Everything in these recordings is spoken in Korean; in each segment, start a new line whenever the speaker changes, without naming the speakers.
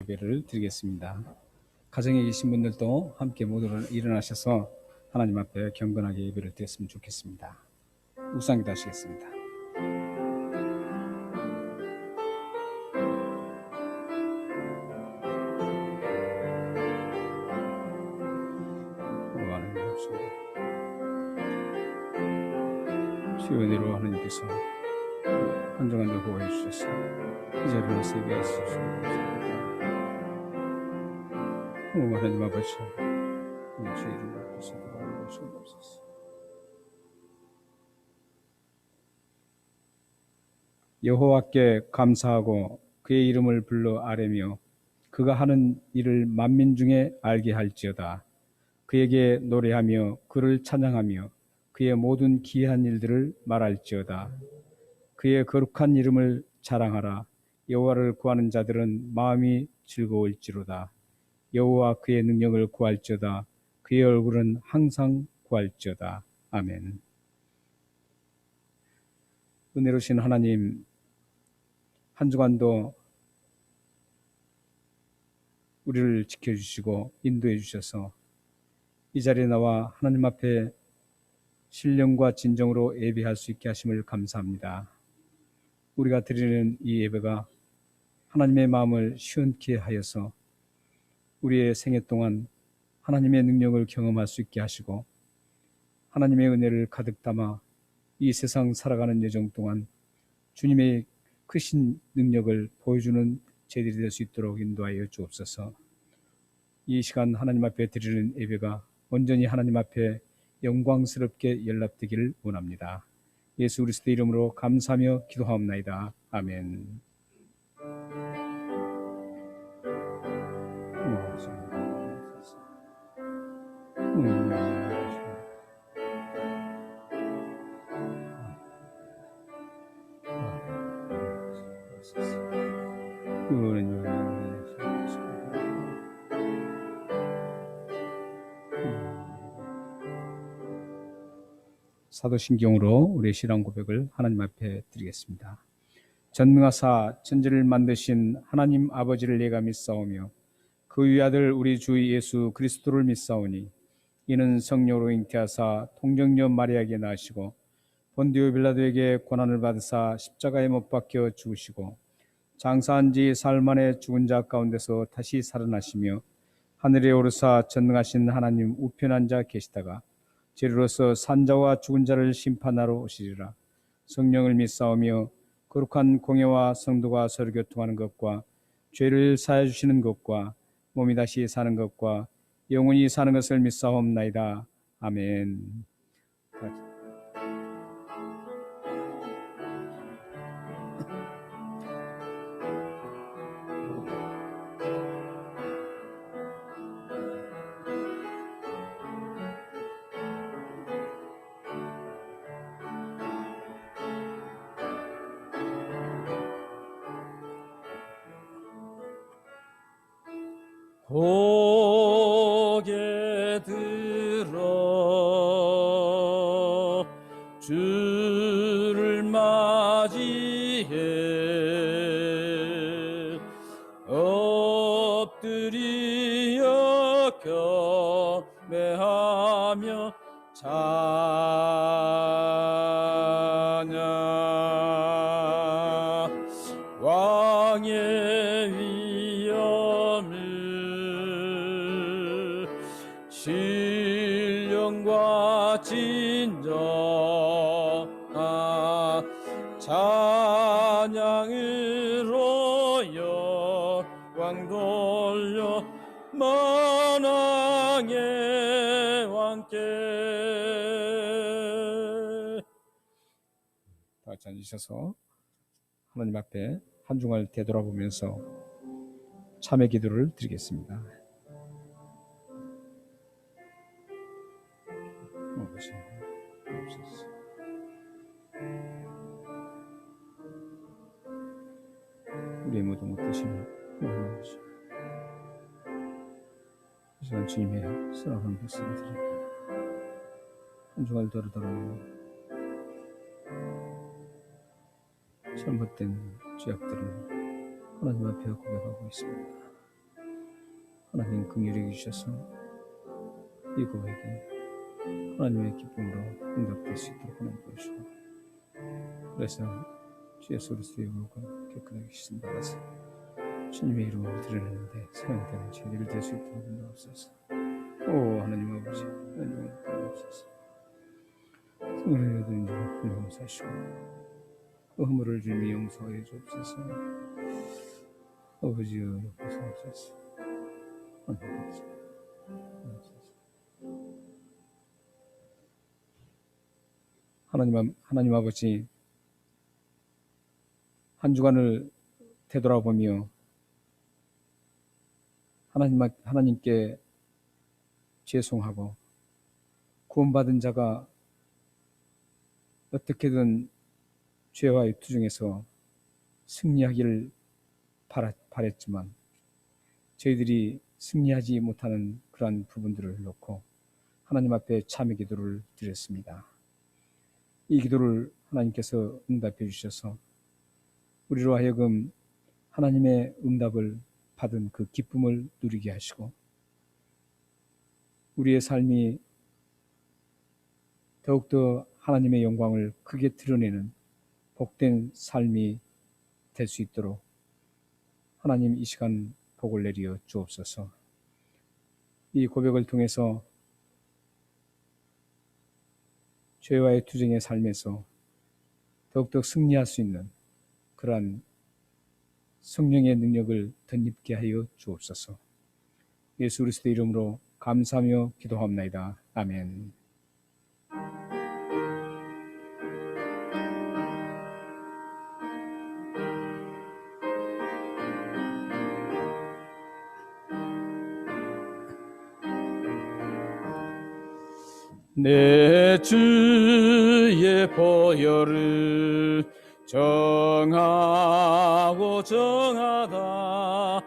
예배를 드리겠습니다. 가정에 계신 분들도 함께 모두 일어나셔서 하나님 앞에 경건하게 예배를 드렸으면 좋겠습니다. 묵상기도 하시겠습니다. 주의 은혜로 하나님께서 한 주간도 보호해 주셔서 이 자리에 와서 예배할 수 있어서 감사합니다. 하나님 아버지, 주의 이름으로 앞에서 기도하고 주옵소서. 여호와께 감사하고 그의 이름을 불러 아뢰며 그가 하는 일을 만민 중에 알게 할지어다. 그에게 노래하며 그를 찬양하며 그의 모든 기이한 일들을 말할지어다. 그의 거룩한 이름을 자랑하라. 여호와를 구하는 자들은 마음이 즐거울지로다. 여호와 그의 능력을 구할지어다. 그의 얼굴은 항상 구할지어다. 아멘. 은혜로우신 하나님, 한 주간도 우리를 지켜주시고 인도해 주셔서 이 자리에 나와 하나님 앞에 신령과 진정으로 예배할 수 있게 하심을 감사합니다. 우리가 드리는 이 예배가 하나님의 마음을 시원케 하여서 우리의 생애 동안 하나님의 능력을 경험할 수 있게 하시고 하나님의 은혜를 가득 담아 이 세상 살아가는 여정 동안 주님의 크신 능력을 보여주는 저희들이 될 수 있도록 인도하여 주옵소서. 이 시간 하나님 앞에 드리는 예배가 온전히 하나님 앞에 영광스럽게 연락되기를 원합니다. 예수 그리스도 이름으로 감사하며 기도하옵나이다. 아멘. 사도신경으로 우리의 신앙 고백을 하나님 앞에 드리겠습니다. 전능하사 천지를 만드신 하나님 아버지를 내가 믿사오며 그 위아들 우리 주 예수 그리스도를 믿사오니 이는 성령으로 잉태하사 통정녀 마리아에게 나시고 본디오 빌라도에게 고난을 받으사 십자가에 못 박혀 죽으시고 장사한 지 사흘 만에 죽은 자 가운데서 다시 살아나시며 하늘에 오르사 전능하신 하나님 우편에 앉아 계시다가 죄로서 산자와 죽은 자를 심판하러 오시리라. 성령을 믿사오며 거룩한 공예와 성도가 서로 교통하는 것과 죄를 사해 주시는 것과 몸이 다시 사는 것과 영원히 사는 것을 믿사옵나이다. 아멘.
고개 들어 주를 맞이해 엎드려 경배하며 찬양 왕의 위엄을 신령과 진정한 찬양으로 영광 돌려 만왕의 왕께.
다 같이 앉으셔서 하나님 앞에 한 주간을 되돌아보면서 참회 기도를 드리겠습니다. 우리의 모든 못되심을 이 시간 주님의 사랑하는 백성들이 한 주간을 돌아보며 잘못된 죄악들을 하나님 앞에 고백하고 있습니다. 하나님 긍휼히 여기셔서 이 고백이 하나님의 기쁨으로 응답될 수 있도록 하나님 도우시고, 그래서 주 예수 그리스도의 이름으로 깨끗하게 씻음 받아서 주님의 이름을 드러내는데 사용되는 제대로 될 수 있도록 인도하옵소서. 오 하나님 아버지, 하나님 도와주옵소서. 성령의 얻은 줄 용서하시고 그 허물을 주님이 용서해 주옵소서. 아버지여 용서하옵소서. 하나님 아버지 용서하옵소서. 하나님 아버지, 한 주간을 되돌아보며 하나님께 죄송하고 구원받은 자가 어떻게든 죄와의 투쟁에서 승리하기를 바랬지만 저희들이 승리하지 못하는 그러한 부분들을 놓고 하나님 앞에 참의 기도를 드렸습니다. 이 기도를 하나님께서 응답해 주셔서 우리로 하여금 하나님의 응답을 받은 그 기쁨을 누리게 하시고 우리의 삶이 더욱더 하나님의 영광을 크게 드러내는 복된 삶이 될 수 있도록 하나님 이 시간 복을 내리어 주옵소서. 이 고백을 통해서 죄와의 투쟁의 삶에서 더욱더 승리할 수 있는 그러한 성령의 능력을 덧입게 하여 주옵소서. 예수 그리스도의 이름으로 감사하며 기도하옵나이다. 아멘.
내 주의 보혈을 정하고 정하다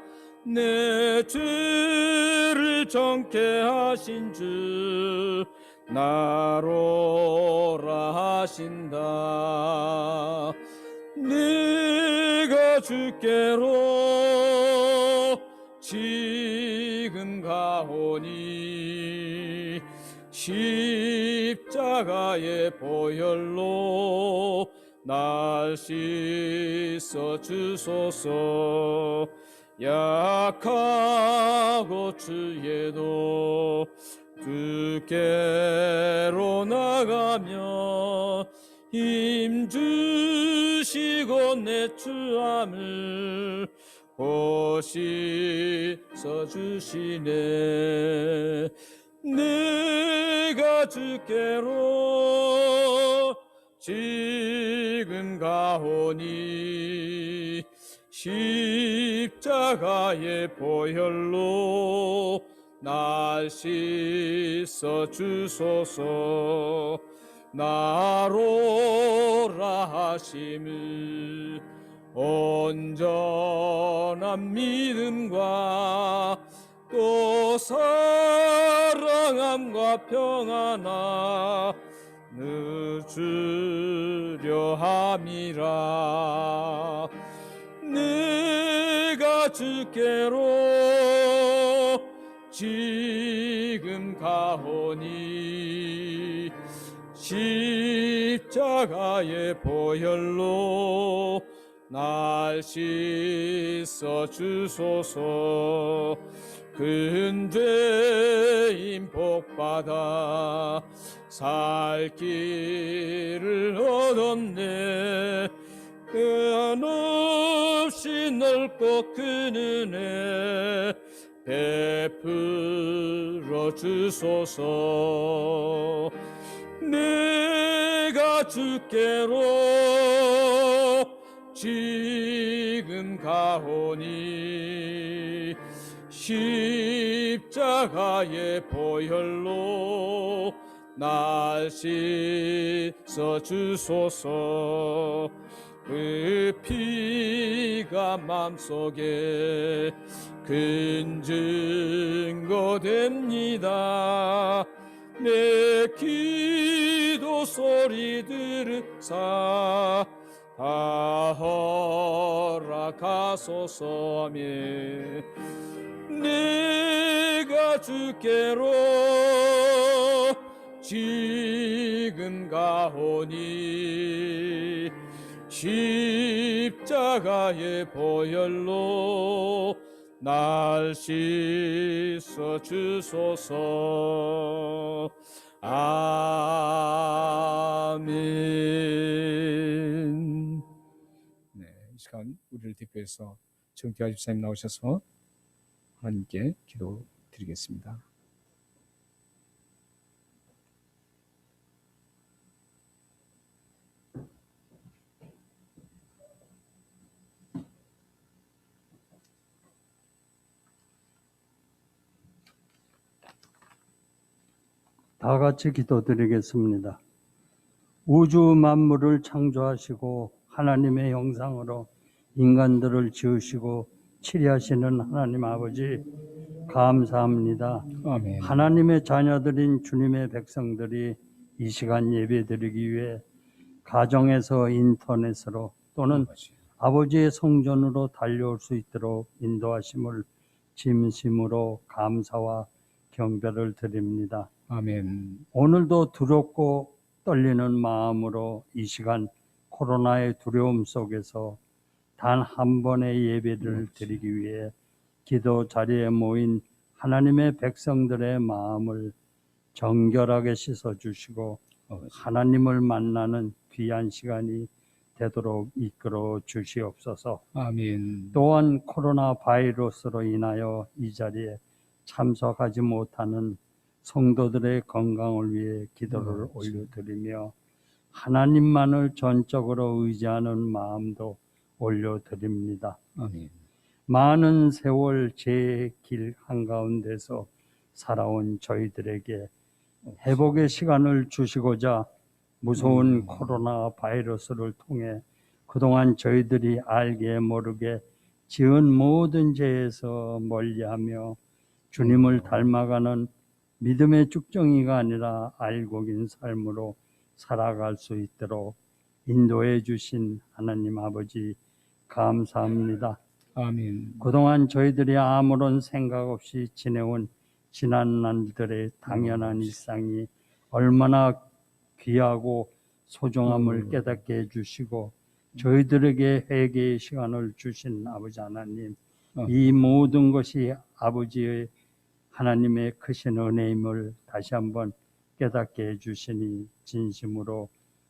내 죄를 정케 하신 주 나로라 하신다. 네가 주께로 지금 가오니 십자가의 보혈로 날 씻어 주소서. 약하고 주에도 주께로 나가며 힘 주시고 내 추함을 곧 씻어 주시네. 내가 주께로 지금 가오니 십자가의 보혈로 날 씻어 주소서. 나로라 하심을 온전한 믿음과 또 사랑함과 평안아 늦으려 함이라. 내가 주께로 지금 가오니 십자가의 보혈로 날 씻어 주소서. 근죄인 복받아 살 길을 얻었네. 한없이 넓고 큰 은혜 베풀어 주소서. 내가 주께로 지금 가오니 십자가의 보혈로 날 씻어 주소서. 그 피가 맘속에 큰 증거 됩니다. 내 기도 소리 들으사 다 허락하소서. 아멘. 주께로 지금 가오니 십자가의 보혈로 날 씻어 주소서. 아멘.
네, 이 시간 우리를 대표해서 정태화 집사님 나오셔서 하나님께 기도 드리겠습니다.
다 같이 기도드리겠습니다. 우주 만물을 창조하시고 하나님의 형상으로 인간들을 지으시고 치리하시는 하나님 아버지, 감사합니다.
아멘.
하나님의 자녀들인 주님의 백성들이 이 시간 예배드리기 위해 가정에서 인터넷으로 또는 아버지의 성전으로 달려올 수 있도록 인도하심을 진심으로 감사와 경배를 드립니다.
아멘.
오늘도 두렵고 떨리는 마음으로 이 시간 코로나의 두려움 속에서 단 한 번의 예배를 드리기 위해 기도 자리에 모인 하나님의 백성들의 마음을 정결하게 씻어주시고 하나님을 만나는 귀한 시간이 되도록 이끌어 주시옵소서.
아멘.
또한 코로나 바이러스로 인하여 이 자리에 참석하지 못하는 성도들의 건강을 위해 기도를 올려드리며 하나님만을 전적으로 의지하는 마음도 올려드립니다.
아멘.
많은 세월 제 길 한가운데서 살아온 저희들에게 회복의 시간을 주시고자 무서운 코로나 바이러스를 통해 그동안 저희들이 알게 모르게 지은 모든 죄에서 멀리하며 주님을 닮아가는 믿음의 쭉정이가 아니라 알고 긴 삶으로 살아갈 수 있도록 인도해 주신 하나님 아버지, 감사합니다.
아멘.
그동안 저희들이 아무런 생각 없이 지내온 지난 날들의 당연한 일상이 얼마나 귀하고 소중함을 깨닫게 해주시고 저희들에게 회개의 시간을 주신 아버지 하나님, 이 모든 것이 아버지의 하나님의 크신 은혜임을 다시 한번 깨닫게 해주시니 진심으로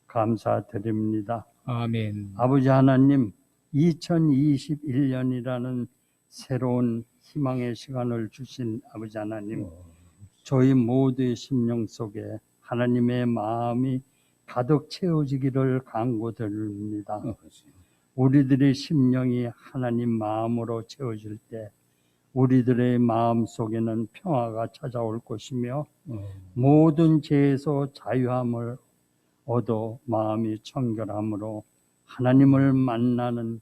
감사드립니다.
아멘.
아버지 하나님, 2021년이라는 새로운 희망의 시간을 주신 아버지 하나님, 저희 모두의 심령 속에 하나님의 마음이 가득 채워지기를 간구드립니다. 우리들의 심령이 하나님 마음으로 채워질 때 우리들의 마음 속에는 평화가 찾아올 것이며 모든 죄에서 자유함을 얻어 마음이 청결함으로 하나님을 만나는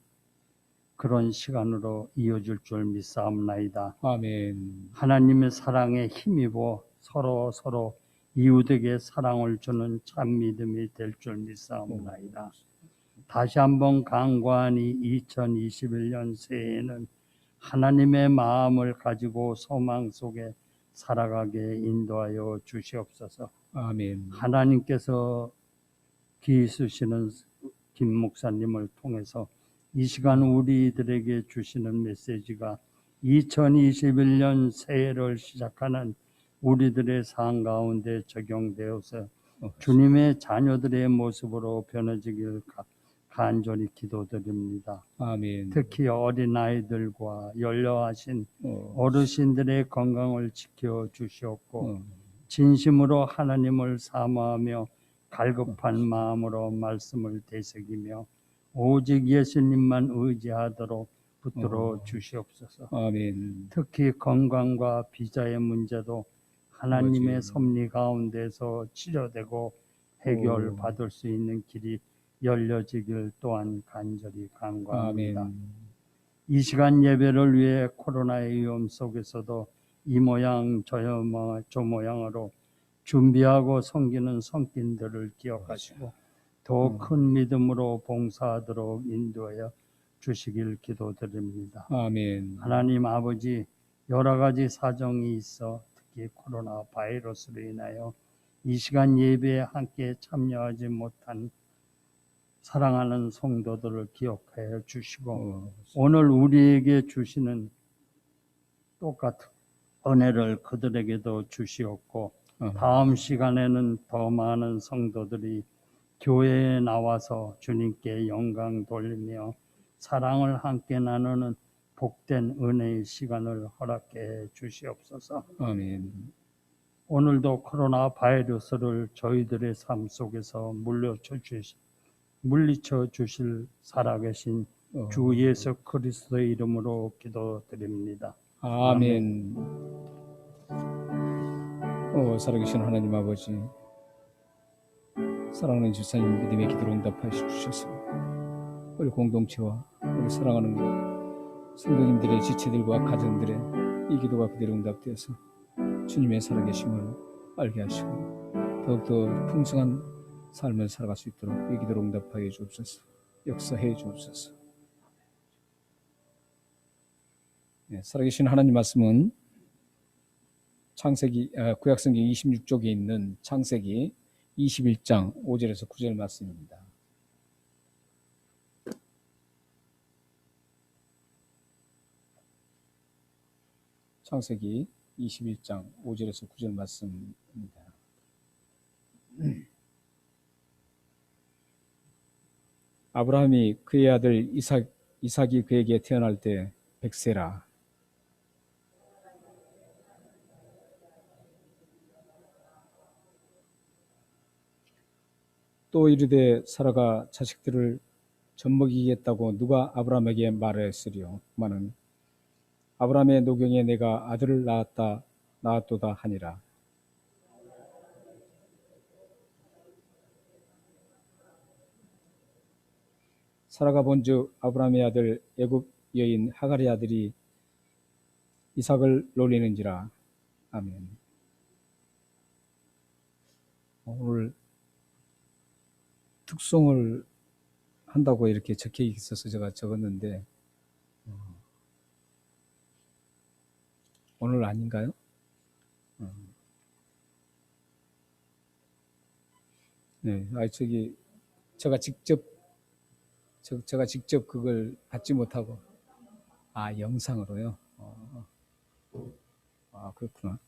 그런 시간으로 이어질 줄 믿사옵나이다.
아멘.
하나님의 사랑에 힘입어 서로 이웃에게 사랑을 주는 참 믿음이 될 줄 믿사옵나이다. 다시 한번 간과하니 2021년 새해에는 하나님의 마음을 가지고 소망 속에 살아가게 인도하여 주시옵소서.
아멘.
하나님께서 기수시는 김 목사님을 통해서 이 시간 우리들에게 주시는 메시지가 2021년 새해를 시작하는 우리들의 삶 가운데 적용되어서 주님의 자녀들의 모습으로 변해지길 간절히 기도드립니다.
아멘.
특히 어린아이들과 연로하신 어르신들의 건강을 지켜 주시옵고 진심으로 하나님을 사모하며 갈급한 마음으로 말씀을 되새기며 오직 예수님만 의지하도록 붙들어 주시옵소서.
아멘.
특히 건강과 비자의 문제도 하나님의 섭리 가운데서 치료되고 해결받을 수 있는 길이 열려지길 또한 간절히 간구합니다.
아멘.
이 시간 예배를 위해 코로나의 위험 속에서도 이 모양 저 모양으로 준비하고 섬기는 성도들을 기억하시고 더 큰 믿음으로 봉사하도록 인도하여 주시길 기도드립니다.
아멘.
하나님 아버지, 여러 가지 사정이 있어 특히 코로나 바이러스로 인하여 이 시간 예배에 함께 참여하지 못한 사랑하는 성도들을 기억하여 주시고 오늘 우리에게 주시는 똑같은 은혜를 그들에게도 주시옵고 다음 시간에는 더 많은 성도들이 교회에 나와서 주님께 영광 돌리며 사랑을 함께 나누는 복된 은혜의 시간을 허락해 주시옵소서.
아멘.
오늘도 코로나 바이러스를 저희들의 삶 속에서 물리쳐 주실 살아계신 주 예수 그리스도의 이름으로 기도드립니다.
아멘. 살아계신 하나님 아버지, 사랑하는 주사님 믿음의 기도로 응답하여 주셔서 우리 공동체와 우리 사랑하는 성도님들의 지체들과 가정들의 이 기도가 그대로 응답되어서 주님의 살아계심을 알게 하시고 더욱더 풍성한 삶을 살아갈 수 있도록 이 기도로 응답하여 주옵소서. 역사해 주옵소서. 네, 살아계신 하나님 말씀은 구약성경 26쪽에 있는 창세기 21장 5절에서 9절 말씀입니다. 창세기 21장 5절에서 9절 말씀입니다. 아브라함이 그의 아들 이삭이 그에게 태어날 때 100세라. 또 이르되 사라가 자식들을 젖먹이겠다고 누가 아브라함에게 말했으리요마는 아브라함의 노경에 내가 아들을 낳았도다 하니라. 사라가 본즉 아브라함의 아들 애굽 여인 하갈의 아들이 이삭을 놀리는지라. 아멘. 오늘 특송을 한다고 이렇게 적혀 있어서 제가 적었는데 오늘 아닌가요? 네, 제가 직접 그걸 받지 못하고 영상으로요. 그렇구나.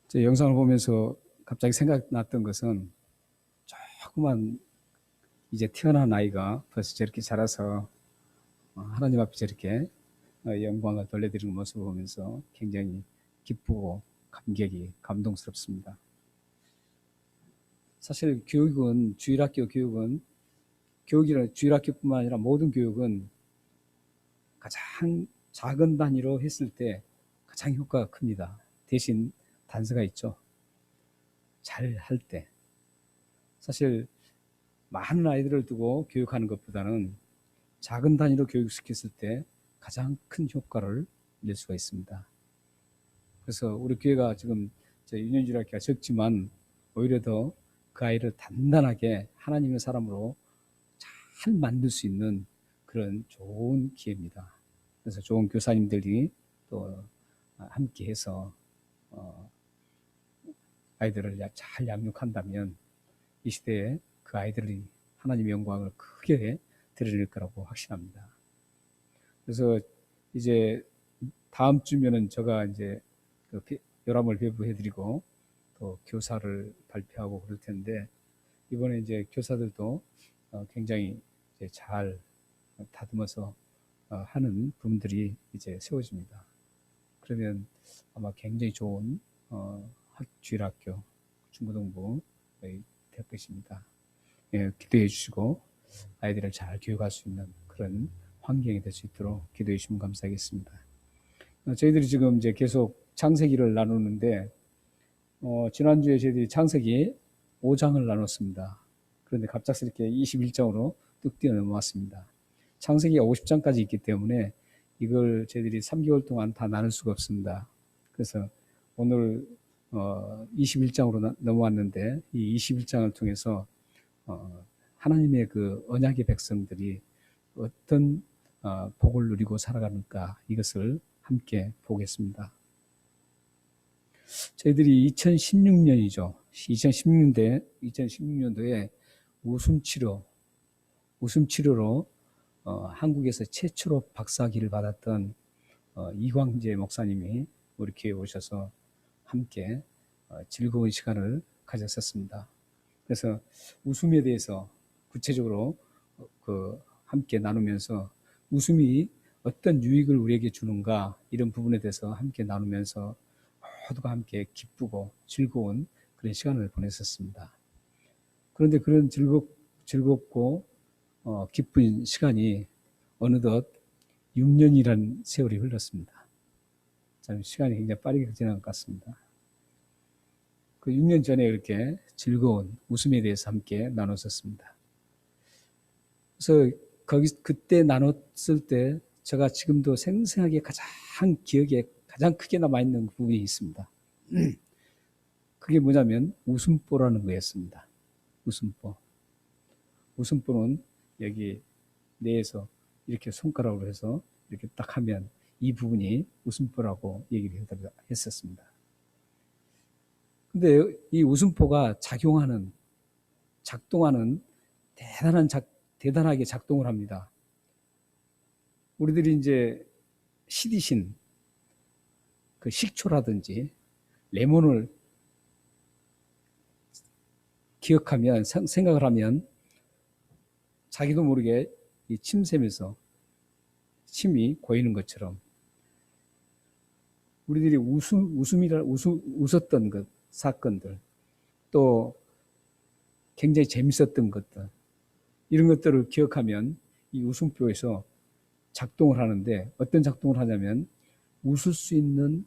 제 영상을 보면서 갑자기 생각났던 것은 조그만 이제 태어난 아이가 벌써 저렇게 자라서 하나님 앞에 저렇게 영광을 돌려드리는 모습을 보면서 굉장히 기쁘고 감격이 감동스럽습니다. 사실 교육은 주일학교 교육은 교육이라 주일학교뿐만 아니라 모든 교육은 가장 작은 단위로 했을 때 가장 효과가 큽니다. 대신 단서가 있죠. 잘 할 때. 사실 많은 아이들을 두고 교육하는 것보다는 작은 단위로 교육시켰을 때 가장 큰 효과를 낼 수가 있습니다. 그래서 우리 교회가 지금 유년주일학교가 적지만 오히려 더 그 아이를 단단하게 하나님의 사람으로 잘 만들 수 있는 그런 좋은 기회입니다. 그래서 좋은 교사님들이 또 함께 해서 아이들을 잘 양육한다면 이 시대에 그 아이들이 하나님의 영광을 크게 드러낼 거라고 확신합니다. 그래서 이제 다음 주면은 제가 이제 요람을 배부해드리고 또 교사를 발표하고 그럴 텐데 이번에 이제 교사들도 굉장히 이제 잘 다듬어서 하는 부분들이 이제 세워집니다. 그러면 아마 굉장히 좋은 주일학교, 중고등부 될 것입니다. 예, 기도해 주시고 아이들을 잘 교육할 수 있는 그런 환경이 될 수 있도록 기도해 주시면 감사하겠습니다. 저희들이 지금 이제 계속 창세기를 나누는데 지난주에 저희들이 창세기 5장을 나눴습니다. 그런데 갑작스럽게 21장으로 뚝 뛰어 넘어왔습니다. 창세기가 50장까지 있기 때문에 이걸 저희들이 3개월 동안 다 나눌 수가 없습니다. 그래서 오늘 21장으로 넘어왔는데 이 21장을 통해서 하나님의 그 언약의 백성들이 어떤 복을 누리고 살아가는가 이것을 함께 보겠습니다. 저희들이 2016년이죠. 2016년도에 웃음치료로 한국에서 최초로 박사학위를 받았던 이광재 목사님이 우리 교회에 오셔서 함께 즐거운 시간을 가졌었습니다. 그래서 웃음에 대해서 구체적으로 함께 나누면서 웃음이 어떤 유익을 우리에게 주는가 이런 부분에 대해서 함께 나누면서 모두가 함께 기쁘고 즐거운 그런 시간을 보냈었습니다. 그런데 그런 즐겁고 기쁜 시간이 어느덧 6년이라는 세월이 흘렀습니다. 참 시간이 굉장히 빠르게 지난 것 같습니다. 그 6년 전에 이렇게 즐거운 웃음에 대해서 함께 나눴었습니다. 그래서 그때 나눴을 때 제가 지금도 생생하게 가장 기억에 가장 크게 남아있는 부분이 있습니다. 그게 뭐냐면 웃음보라는 거였습니다. 웃음보. 웃음보는 여기 뇌에서 이렇게 손가락으로 해서 이렇게 딱 하면 이 부분이 웃음보라고 얘기를 했었습니다. 근데 이 웃음보가 작동하는 대단하게 작동을 합니다. 우리들이 이제 시디신 그 식초라든지 레몬을 기억하면 생각을 하면 자기도 모르게 이 침샘에서 침이 고이는 것처럼 우리들이 웃었던 것, 사건들 또 굉장히 재밌었던 것들 이런 것들을 기억하면 이 웃음표에서 작동을 하는데 어떤 작동을 하냐면 웃을 수 있는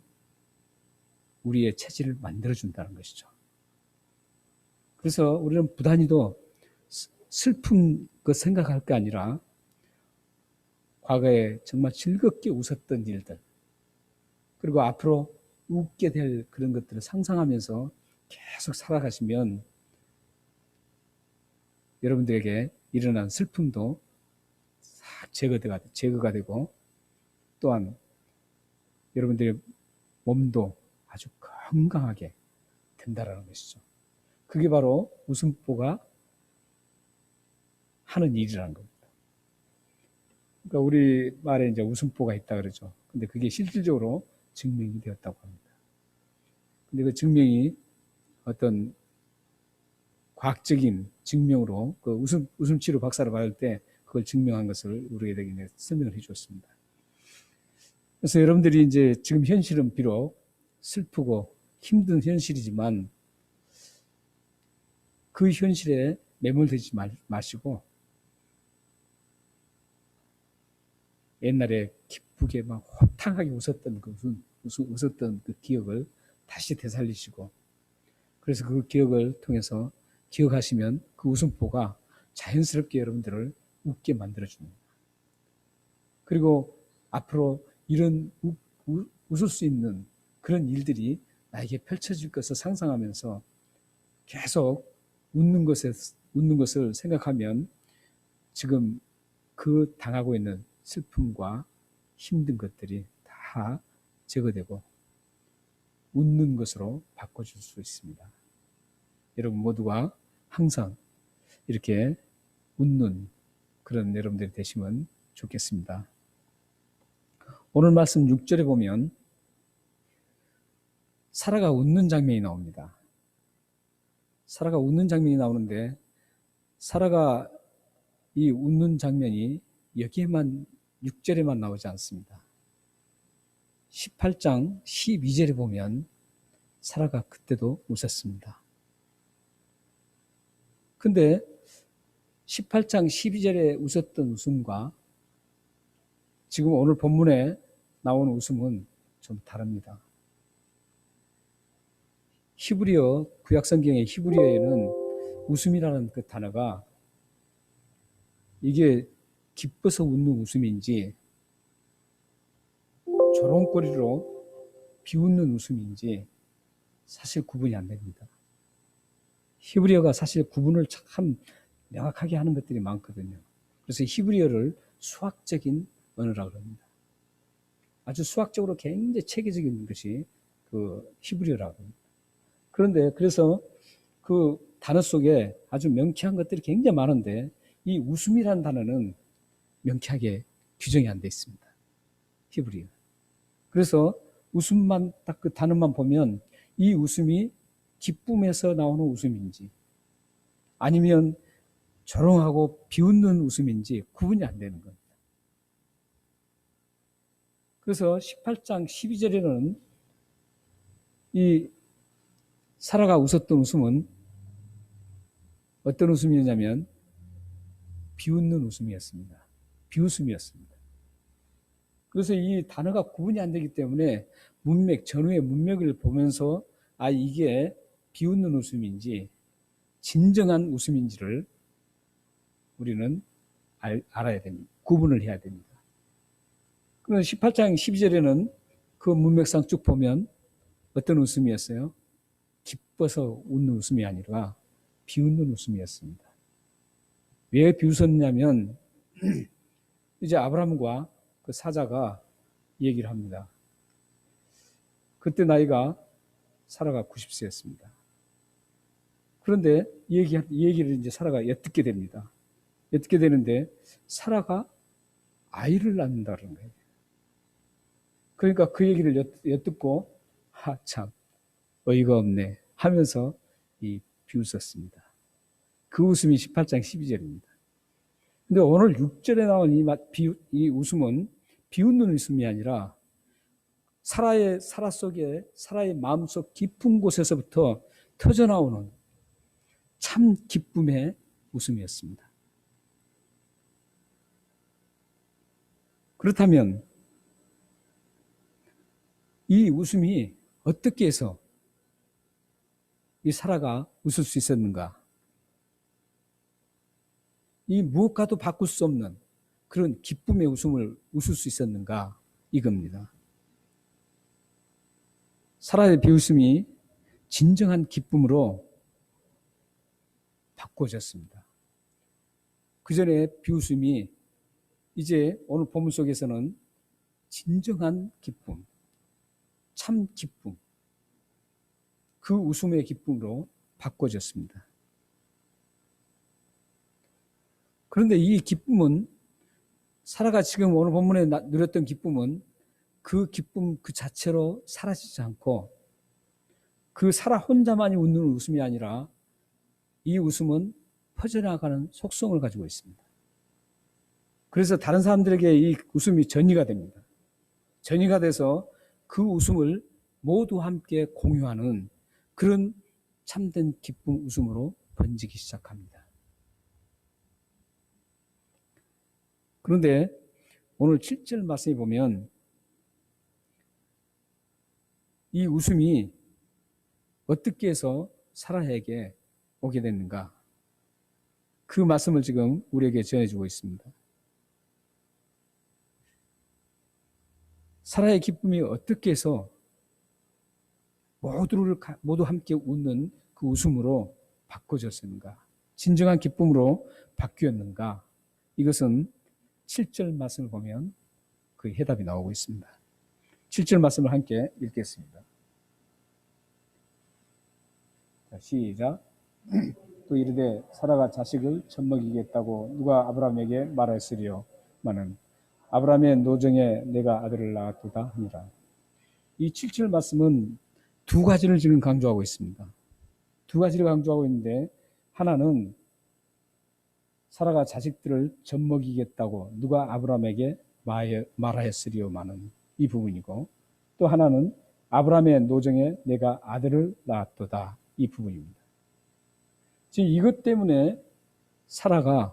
우리의 체질을 만들어준다는 것이죠. 그래서 우리는 부단히도 슬픈 것 생각할 게 아니라 과거에 정말 즐겁게 웃었던 일들 그리고 앞으로 웃게 될 그런 것들을 상상하면서 계속 살아가시면 여러분들에게 일어난 슬픔도 싹 제거가 되고 또한 여러분들의 몸도 아주 건강하게 된다라는 것이죠. 그게 바로 웃음보가 하는 일이라는 겁니다. 그러니까 우리 말에 이제 웃음보가 있다 그러죠. 근데 그게 실질적으로 증명이 되었다고 합니다. 근데 그 증명이 어떤 과학적인 증명으로 그 웃음치료 박사를 받을 때 그걸 증명한 것을 우리에게 설명을 해 주었습니다. 그래서 여러분들이 이제 지금 현실은 비록 슬프고 힘든 현실이지만 그 현실에 매몰되지 마시고 옛날에 기쁘게 막 호탕하게 웃었던 웃었던 그 기억을 다시 되살리시고, 그래서 그 기억을 통해서 기억하시면 그 웃음보가 자연스럽게 여러분들을 웃게 만들어줍니다. 그리고 앞으로 이런 웃을 수 있는 그런 일들이 나에게 펼쳐질 것을 상상하면서 계속 웃는 것을 생각하면 지금 그 당하고 있는 슬픔과 힘든 것들이 다 제거되고 웃는 것으로 바꿔줄 수 있습니다. 여러분 모두가 항상 이렇게 웃는 그런 여러분들이 되시면 좋겠습니다. 오늘 말씀 6절에 보면 사라가 웃는 장면이 나옵니다. 사라가 웃는 장면이 나오는데 사라가 이 웃는 장면이 여기에만 6절에만 나오지 않습니다. 18장 12절에 보면 사라가 그때도 웃었습니다. 근데 18장 12절에 웃었던 웃음과 지금 오늘 본문에 나오는 웃음은 좀 다릅니다. 히브리어, 구약성경의 히브리어에는 웃음이라는 그 단어가 이게 기뻐서 웃는 웃음인지 조롱거리로 비웃는 웃음인지 사실 구분이 안 됩니다. 히브리어가 사실 구분을 참 명확하게 하는 것들이 많거든요. 그래서 히브리어를 수학적인 언어라고 합니다. 아주 수학적으로 굉장히 체계적인 것이 그 히브리어라고 합니다. 그런데 그래서 그 단어 속에 아주 명쾌한 것들이 굉장히 많은데 이 웃음이라는 단어는 명쾌하게 규정이 안 돼 있습니다. 히브리어. 그래서 웃음만 딱 그 단어만 보면 이 웃음이 기쁨에서 나오는 웃음인지 아니면 조롱하고 비웃는 웃음인지 구분이 안 되는 겁니다. 그래서 18장 12절에는 이 사라가 웃었던 웃음은 어떤 웃음이었냐면 비웃는 웃음이었습니다. 비웃음이었습니다. 그래서 이 단어가 구분이 안 되기 때문에 문맥, 전후의 문맥을 보면서 아 이게 비웃는 웃음인지 진정한 웃음인지를 우리는 알아야 됩니다. 구분을 해야 됩니다. 그래서 18장 12절에는 그 문맥상 쭉 보면 어떤 웃음이었어요? 기뻐서 웃는 웃음이 아니라 비웃는 웃음이었습니다. 왜 비웃었냐면 이제 아브라함과 그 사자가 얘기를 합니다. 그때 나이가 사라가 90세였습니다. 그런데 얘기를 이제 사라가 엿듣게 됩니다. 엿듣게 되는데 사라가 아이를 낳는다는 거예요. 그러니까 그 얘기를 엿듣고 참 어이가 없네 하면서 비웃었습니다. 그 웃음이 18장 12절입니다. 근데 오늘 6절에 나온 이 웃음은 비웃는 웃음이 아니라 사라의 마음속 깊은 곳에서부터 터져나오는 참 기쁨의 웃음이었습니다. 그렇다면 이 웃음이 어떻게 해서 이 사라가 웃을 수 있었는가? 이 무엇과도 바꿀 수 없는 그런 기쁨의 웃음을 웃을 수 있었는가? 이겁니다. 사라의 비웃음이 진정한 기쁨으로 바꿔졌습니다. 그 전에 비웃음이 이제 오늘 본문 속에서는 진정한 기쁨, 참 기쁨, 그 웃음의 기쁨으로 바꿔졌습니다. 그런데 이 기쁨은 사라가 지금 오늘 본문에 누렸던 기쁨은 그 기쁨 그 자체로 사라지지 않고 그 사라 혼자만이 웃는 웃음이 아니라 이 웃음은 퍼져나가는 속성을 가지고 있습니다. 그래서 다른 사람들에게 이 웃음이 전이가 됩니다. 전이가 돼서 그 웃음을 모두 함께 공유하는 그런 참된 기쁨 웃음으로 번지기 시작합니다. 그런데 오늘 7절 말씀에 보면 이 웃음이 어떻게 해서 사라에게 오게 됐는가? 그 말씀을 지금 우리에게 전해주고 있습니다. 사라의 기쁨이 어떻게 해서 모두 함께 웃는 그 웃음으로 바꿔졌는가? 진정한 기쁨으로 바뀌었는가? 이것은 7절 말씀을 보면 그 해답이 나오고 있습니다. 7절 말씀을 함께 읽겠습니다. 자, 시작. 또 이르되 사라가 자식을 젖먹이겠다고 누가 아브라함에게 말하였으리요마는 아브라함의 노정에 내가 아들을 낳았도다 하니라. 이 7절 말씀은 두 가지를 지금 강조하고 있습니다. 두 가지를 강조하고 있는데, 하나는 사라가 자식들을 젖먹이겠다고 누가 아브라함에게 말하였으리요마는 이 부분이고, 또 하나는 아브라함의 노정에 내가 아들을 낳았도다 이 부분입니다. 지금 이것 때문에 사라의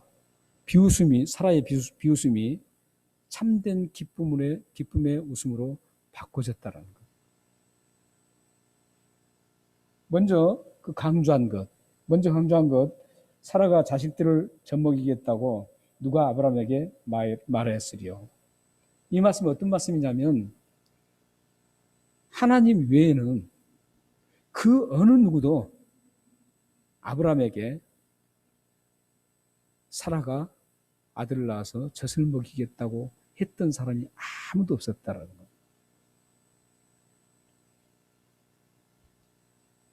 비웃음이 참된 기쁨의 웃음으로 바꿔졌다는 것. 먼저 강조한 것, 사라가 자식들을 젖먹이겠다고 누가 아브라함에게 말하였으리요. 이 말씀은 어떤 말씀이냐면, 하나님 외에는 그 어느 누구도 아브라함에게 사라가 아들을 낳아서 젖을 먹이겠다고 했던 사람이 아무도 없었다라는 것.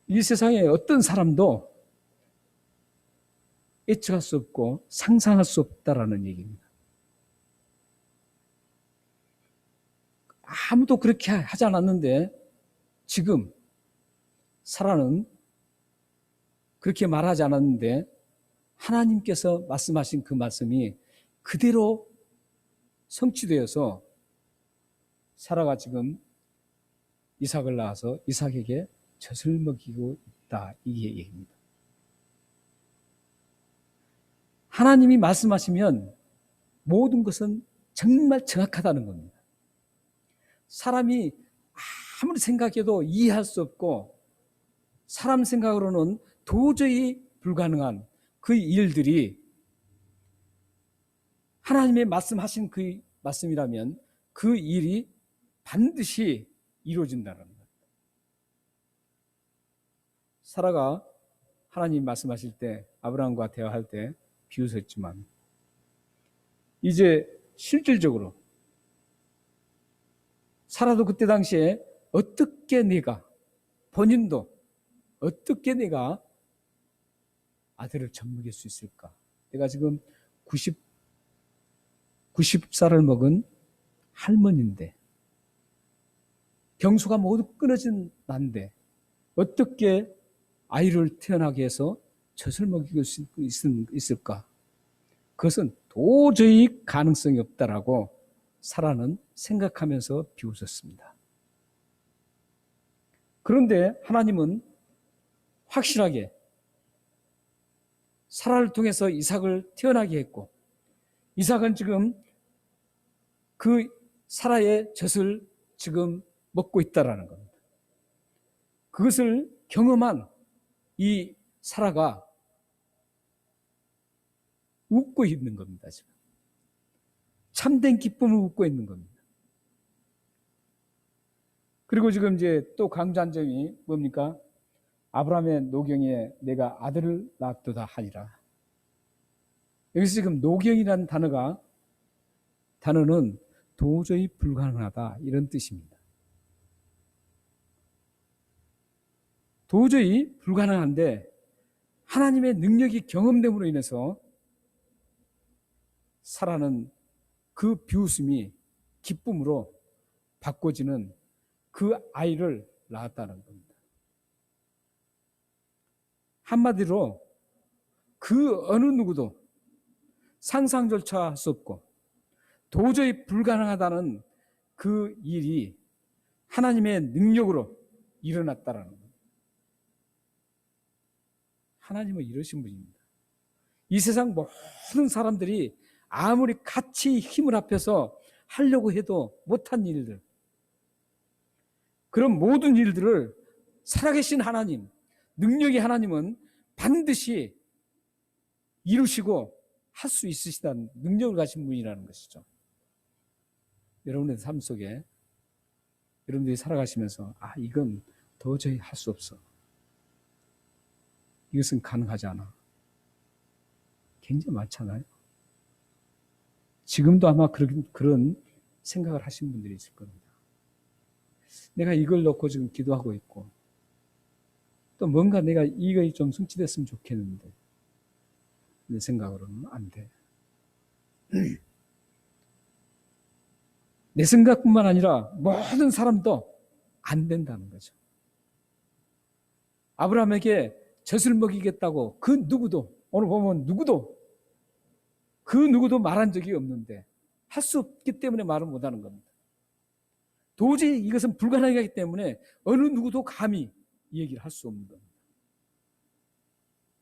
이 세상에 어떤 사람도 예측할 수 없고 상상할 수 없다라는 얘기입니다. 아무도 그렇게 하지 않았는데 지금 사라는 그렇게 말하지 않았는데 하나님께서 말씀하신 그 말씀이 그대로 성취되어서 사라가 지금 이삭을 낳아서 이삭에게 젖을 먹이고 있다, 이게 얘기입니다. 하나님이 말씀하시면 모든 것은 정말 정확하다는 겁니다. 사람이 아무리 생각해도 이해할 수 없고 사람 생각으로는 도저히 불가능한 그 일들이 하나님의 말씀하신 그 말씀이라면 그 일이 반드시 이루어진다는 것. 사라가 하나님 말씀하실 때 아브라함과 대화할 때 비웃었지만 이제 실질적으로 사라도 그때 당시에 본인도 어떻게 내가 아들을 젖먹일 수 있을까? 내가 지금 90살을 먹은 할머니인데 경수가 모두 끊어진 난데 어떻게 아이를 태어나게 해서 젖을 먹일 수 있을까? 그것은 도저히 가능성이 없다라고 사라는 생각하면서 비웃었습니다. 그런데 하나님은 확실하게 사라를 통해서 이삭을 태어나게 했고 이삭은 지금 그 사라의 젖을 지금 먹고 있다라는 겁니다. 그것을 경험한 이 사라가 웃고 있는 겁니다. 지금 참된 기쁨을 웃고 있는 겁니다. 그리고 지금 이제 또 강조한 점이 뭡니까? 아브라함의 노경에 내가 아들을 낳았도다 하니라. 여기서 지금 노경이라는 단어는 도저히 불가능하다 이런 뜻입니다. 도저히 불가능한데 하나님의 능력이 경험됨으로 인해서 사라는 그 비웃음이 기쁨으로 바꿔지는 그 아이를 낳았다는 겁니다. 한마디로 그 어느 누구도 상상조차 할 수 없고 도저히 불가능하다는 그 일이 하나님의 능력으로 일어났다라는 거예요. 하나님은 이러신 분입니다. 이 세상 모든 사람들이 아무리 같이 힘을 합해서 하려고 해도 못한 일들, 그런 모든 일들을 살아계신 하나님, 능력의 하나님은 반드시 이루시고 할 수 있으시다는 능력을 가진 분이라는 것이죠. 여러분의 삶 속에 여러분들이 살아가시면서 이건 도저히 할 수 없어. 이것은 가능하지 않아. 굉장히 많잖아요. 지금도 아마 그런 생각을 하신 분들이 있을 겁니다. 내가 이걸 놓고 지금 기도하고 있고 또 뭔가 내가 이거 좀 성취됐으면 좋겠는데 내 생각으로는 안 돼. 내 생각뿐만 아니라 모든 사람도 안 된다는 거죠. 아브라함에게 젖을 먹이겠다고 그 누구도, 오늘 보면 그 누구도 말한 적이 없는데 할 수 없기 때문에 말을 못하는 겁니다. 도저히 이것은 불가능하기 때문에 어느 누구도 감히 이 얘기를 할 수 없는 겁니다.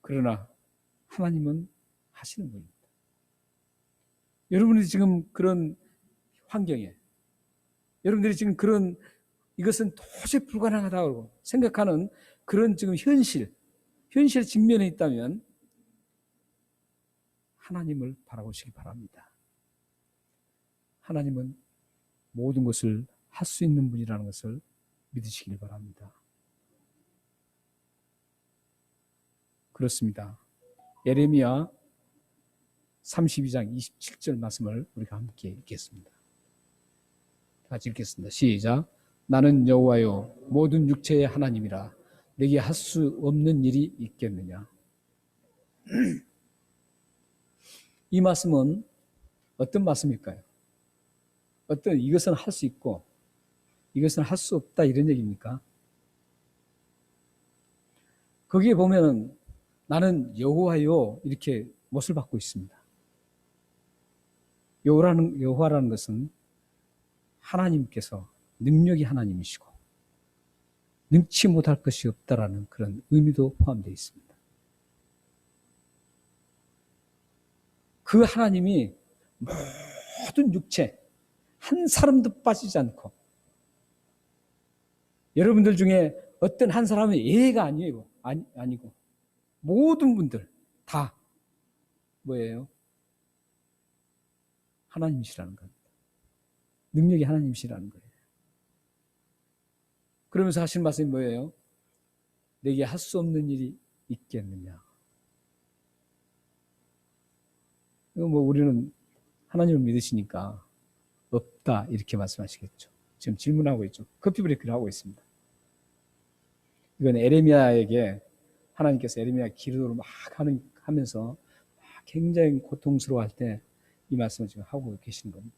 그러나 하나님은 하시는 분입니다. 여러분이 지금 그런 환경에, 여러분들이 지금 그런 이것은 도저히 불가능하다고 생각하는 그런 지금 현실 직면에 있다면 하나님을 바라보시기 바랍니다. 하나님은 모든 것을 할 수 있는 분이라는 것을 믿으시길 바랍니다. 그렇습니다. 예레미야 32장 27절 말씀을 우리가 함께 읽겠습니다. 같이 읽겠습니다. 시작. 나는 여호와요 모든 육체의 하나님이라 내게 할 수 없는 일이 있겠느냐. 이 말씀은 어떤 말씀일까요? 이것은 할 수 있고 이것은 할 수 없다 이런 얘기입니까? 거기에 보면 나는 여호와요 이렇게 못을 받고 있습니다. 여호와라는 것은 하나님께서 능력이 하나님이시고 능치 못할 것이 없다라는 그런 의미도 포함되어 있습니다. 그 하나님이 모든 육체 한 사람도 빠지지 않고 여러분들 중에 어떤 한 사람은 예가 아니고 모든 분들 다 뭐예요? 하나님이시라는 겁니다. 능력이 하나님이시라는 거예요. 그러면서 하신 말씀이 뭐예요? 내게 할 수 없는 일이 있겠느냐. 우리는 하나님을 믿으시니까 없다 이렇게 말씀하시겠죠. 지금 질문하고 있죠. 커피 브레이크를 하고 있습니다. 이건 에레미야에게 하나님께서 에레미야 기도를 막 하면서 굉장히 고통스러워할 때 이 말씀을 지금 하고 계시는 겁니다.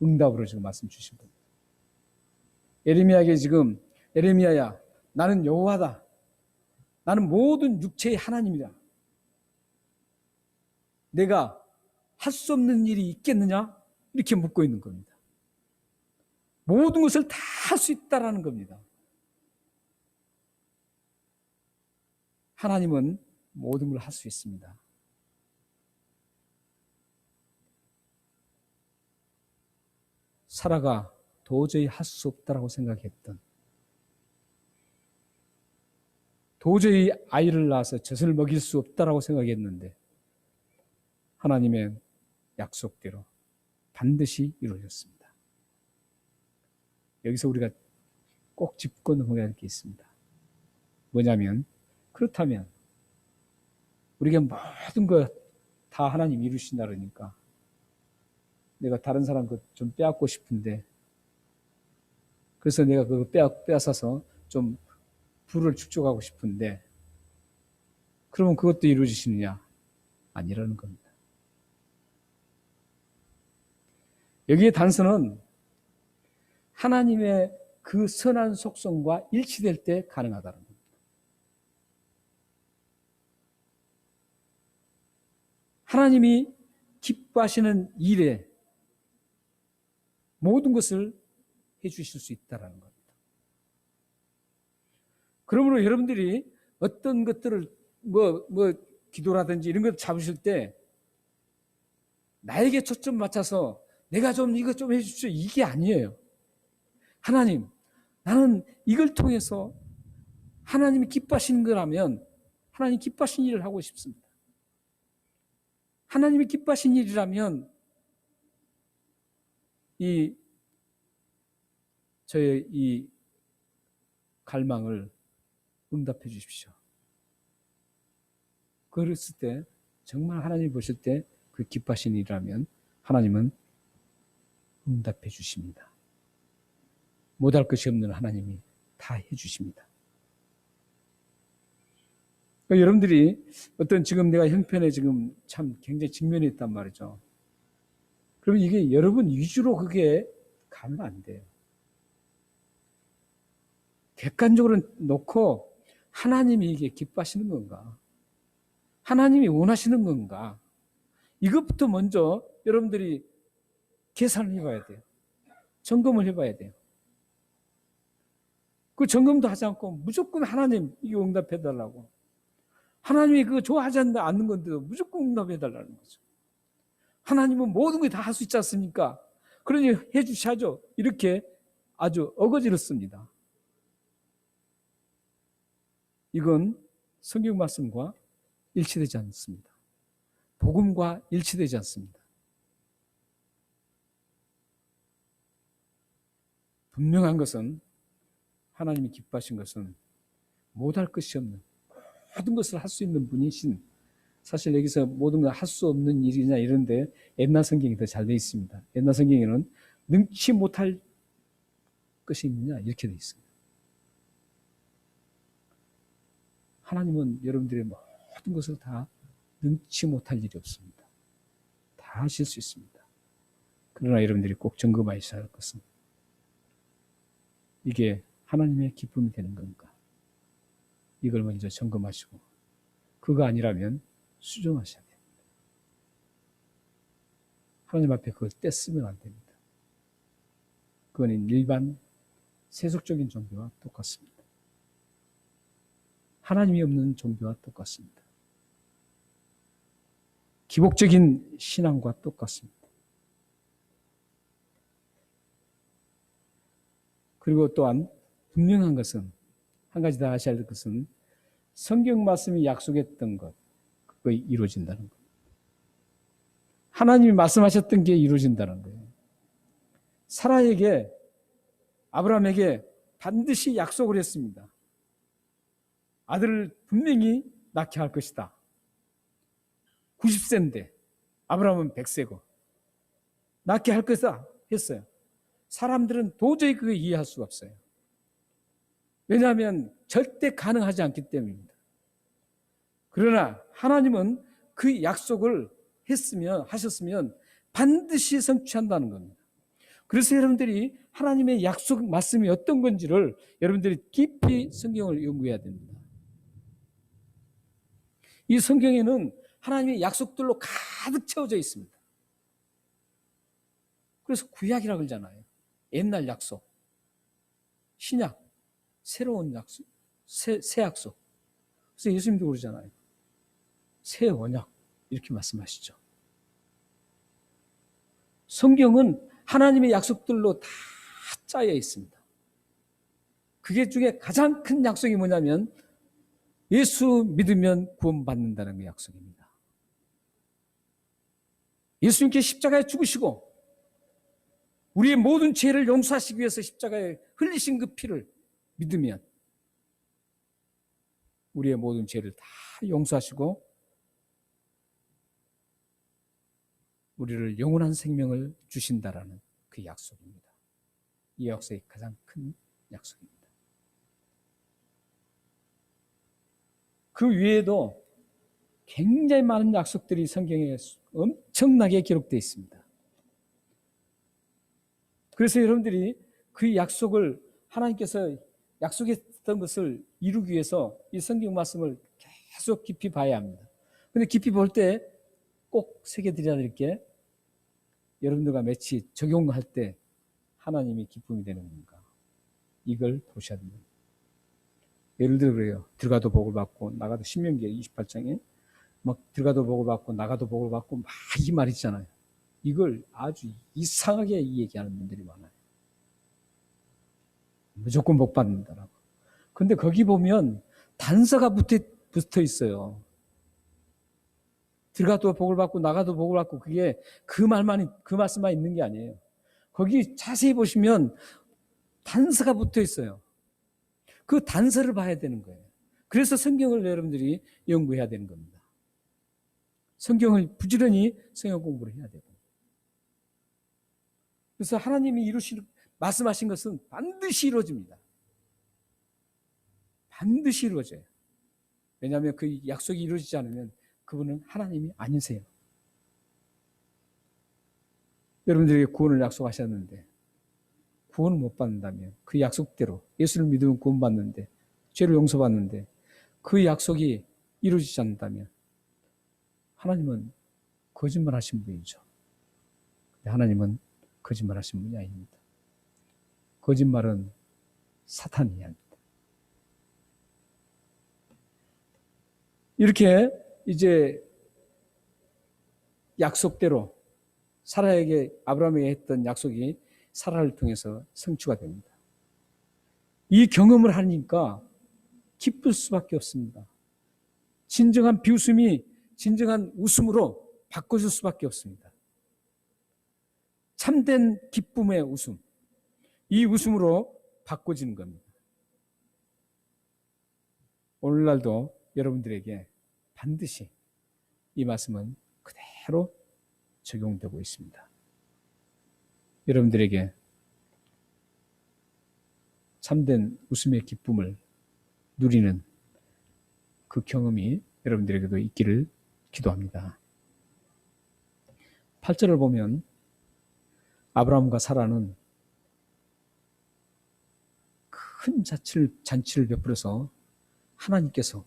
응답으로 지금 말씀 주신 겁니다. 에레미야에게 지금 에레미야야 나는 여호와다. 나는 모든 육체의 하나님이다. 내가 할 수 없는 일이 있겠느냐? 이렇게 묻고 있는 겁니다. 모든 것을 다 할 수 있다라는 겁니다. 하나님은 모든 걸 할 수 있습니다. 사라가 도저히 할 수 없다라고 생각했던, 도저히 아이를 낳아서 젖을 먹일 수 없다라고 생각했는데 하나님의 약속대로 반드시 이루어졌습니다. 여기서 우리가 꼭 짚고 넘어가야 할 게 있습니다. 뭐냐면 그렇다면 우리가 모든 것 다 하나님 이루신다 그러니까 내가 다른 사람 것 좀 빼앗고 싶은데 그래서 내가 그거 빼앗아서 좀 부를 축적하고 싶은데 그러면 그것도 이루어지시느냐? 아니라는 겁니다. 여기에 단서는 하나님의 그 선한 속성과 일치될 때 가능하다는 겁니다. 하나님이 기뻐하시는 일에 모든 것을 해주실 수 있다는 겁니다. 그러므로 여러분들이 어떤 것들을 기도라든지 이런 걸 잡으실 때 나에게 초점 맞춰서 내가 좀 이것 좀 해주십시오, 이게 아니에요. 하나님, 나는 이걸 통해서 하나님이 기뻐하시는 거라면 하나님 기뻐하신 일을 하고 싶습니다. 하나님이 기뻐하신 일이라면 저의 이 갈망을 응답해 주십시오. 그랬을 때 정말 하나님이 보실 때 그 기뻐하신 일이라면 하나님은 응답해 주십니다. 못할 것이 없는 하나님이 다 해주십니다. 그러니까 여러분들이 어떤 지금 내가 형편에 지금 참 굉장히 직면해 있단 말이죠. 그러면 이게 여러분 위주로 그게 가면 안 돼요. 객관적으로 놓고 하나님이 이게 기뻐하시는 건가? 하나님이 원하시는 건가? 이것부터 먼저 여러분들이 계산을 해봐야 돼요. 점검을 해봐야 돼요. 그 점검도 하지 않고 무조건 하나님 이거 응답해달라고. 하나님이 그거 좋아하지 않는 건데도 무조건 응답해달라는 거죠. 하나님은 모든 걸 다 할 수 있지 않습니까? 그러니 해주셔야죠. 이렇게 아주 어거지를 씁니다. 이건 성경 말씀과 일치되지 않습니다. 복음과 일치되지 않습니다. 분명한 것은 하나님이 기뻐하신 것은 못할 것이 없는 모든 것을 할 수 있는 분이신, 사실 여기서 모든 걸 할 수 없는 일이냐 이런데 옛날 성경이 더 잘 되어 있습니다. 옛날 성경에는 능치 못할 것이 있느냐 이렇게 되어 있습니다. 하나님은 여러분들의 모든 것을 다 능치 못할 일이 없습니다. 다 하실 수 있습니다. 그러나 여러분들이 꼭 점검하셔야 할 것은 이게 하나님의 기쁨이 되는 건가? 이걸 먼저 점검하시고 그거 아니라면 수정하셔야 됩니다. 하나님 앞에 그걸 떼쓰면 안 됩니다. 그건 일반 세속적인 종교와 똑같습니다. 하나님이 없는 종교와 똑같습니다. 기복적인 신앙과 똑같습니다. 그리고 또한 분명한 것은 한 가지 더 아셔야 될 것은 성경 말씀이 약속했던 것, 그거 이루어진다는 것. 하나님이 말씀하셨던 게 이루어진다는 거예요. 사라에게, 아브라함에게 반드시 약속을 했습니다. 아들을 분명히 낳게 할 것이다. 90세인데 아브라함은 100세고 낳게 할 것이다 했어요. 사람들은 도저히 그걸 이해할 수가 없어요. 왜냐하면 절대 가능하지 않기 때문입니다. 그러나 하나님은 그 약속을 하셨으면 반드시 성취한다는 겁니다. 그래서 여러분들이 하나님의 약속 말씀이 어떤 건지를 여러분들이 깊이 성경을 연구해야 됩니다. 이 성경에는 하나님의 약속들로 가득 채워져 있습니다. 그래서 구약이라고 그러잖아요. 옛날 약속, 신약, 새로운 약속, 새 약속. 그래서 예수님도 그러잖아요. 새 언약 이렇게 말씀하시죠. 성경은 하나님의 약속들로 다 짜여 있습니다. 그게 중에 가장 큰 약속이 뭐냐면 예수 믿으면 구원받는다는 그 약속입니다. 예수님께 십자가에 죽으시고 우리의 모든 죄를 용서하시기 위해서 십자가에 흘리신 그 피를 믿으면 우리의 모든 죄를 다 용서하시고 우리를 영원한 생명을 주신다라는 그 약속입니다. 이 약속이 가장 큰 약속입니다. 그 외에도 굉장히 많은 약속들이 성경에 엄청나게 기록되어 있습니다. 그래서 여러분들이 그 약속을 하나님께서 약속했던 것을 이루기 위해서 이 성경 말씀을 계속 깊이 봐야 합니다. 근데 깊이 볼 때 꼭 새겨드려야 될 게 여러분들과 매치 적용할 때 하나님이 기쁨이 되는 건가? 이걸 보셔야 됩니다. 예를 들어 그래요. 들어가도 복을 받고 나가도 신명기 28장에 막 들어가도 복을 받고 나가도 복을 받고 막 이 말 있잖아요. 이걸 아주 이상하게 얘기하는 분들이 많아요. 무조건 복 받는다라고. 근데 거기 보면 단서가 붙어 있어요. 들어가도 복을 받고 나가도 복을 받고 그게 그 말씀만 있는 게 아니에요. 거기 자세히 보시면 단서가 붙어 있어요. 그 단서를 봐야 되는 거예요. 그래서 성경을 여러분들이 연구해야 되는 겁니다. 성경을 부지런히 성경 공부를 해야 되고. 그래서 하나님이 말씀하신 것은 반드시 이루어집니다. 반드시 이루어져요. 왜냐하면 그 약속이 이루어지지 않으면 그분은 하나님이 아니세요. 여러분들에게 구원을 약속하셨는데 구원을 못 받는다면 그 약속대로 예수를 믿으면 구원받는데 죄를 용서받는데 그 약속이 이루어지지 않는다면 하나님은 거짓말하신 분이죠. 하나님은 거짓말하신 분이 아닙니다. 거짓말은 사탄이 합니다. 이렇게 이제 약속대로 아브라함에게 했던 약속이 사라를 통해서 성취가 됩니다. 이 경험을 하니까 기쁠 수밖에 없습니다. 진정한 비웃음이 진정한 웃음으로 바꿔줄 수밖에 없습니다. 참된 기쁨의 웃음, 이 웃음으로 바꿔지는 겁니다. 오늘날도 여러분들에게 반드시 이 말씀은 그대로 적용되고 있습니다. 여러분들에게 참된 웃음의 기쁨을 누리는 그 경험이 여러분들에게도 있기를 기도합니다. 8절을 보면 아브라함과 사라는 큰 잔치를 베풀어서 하나님께서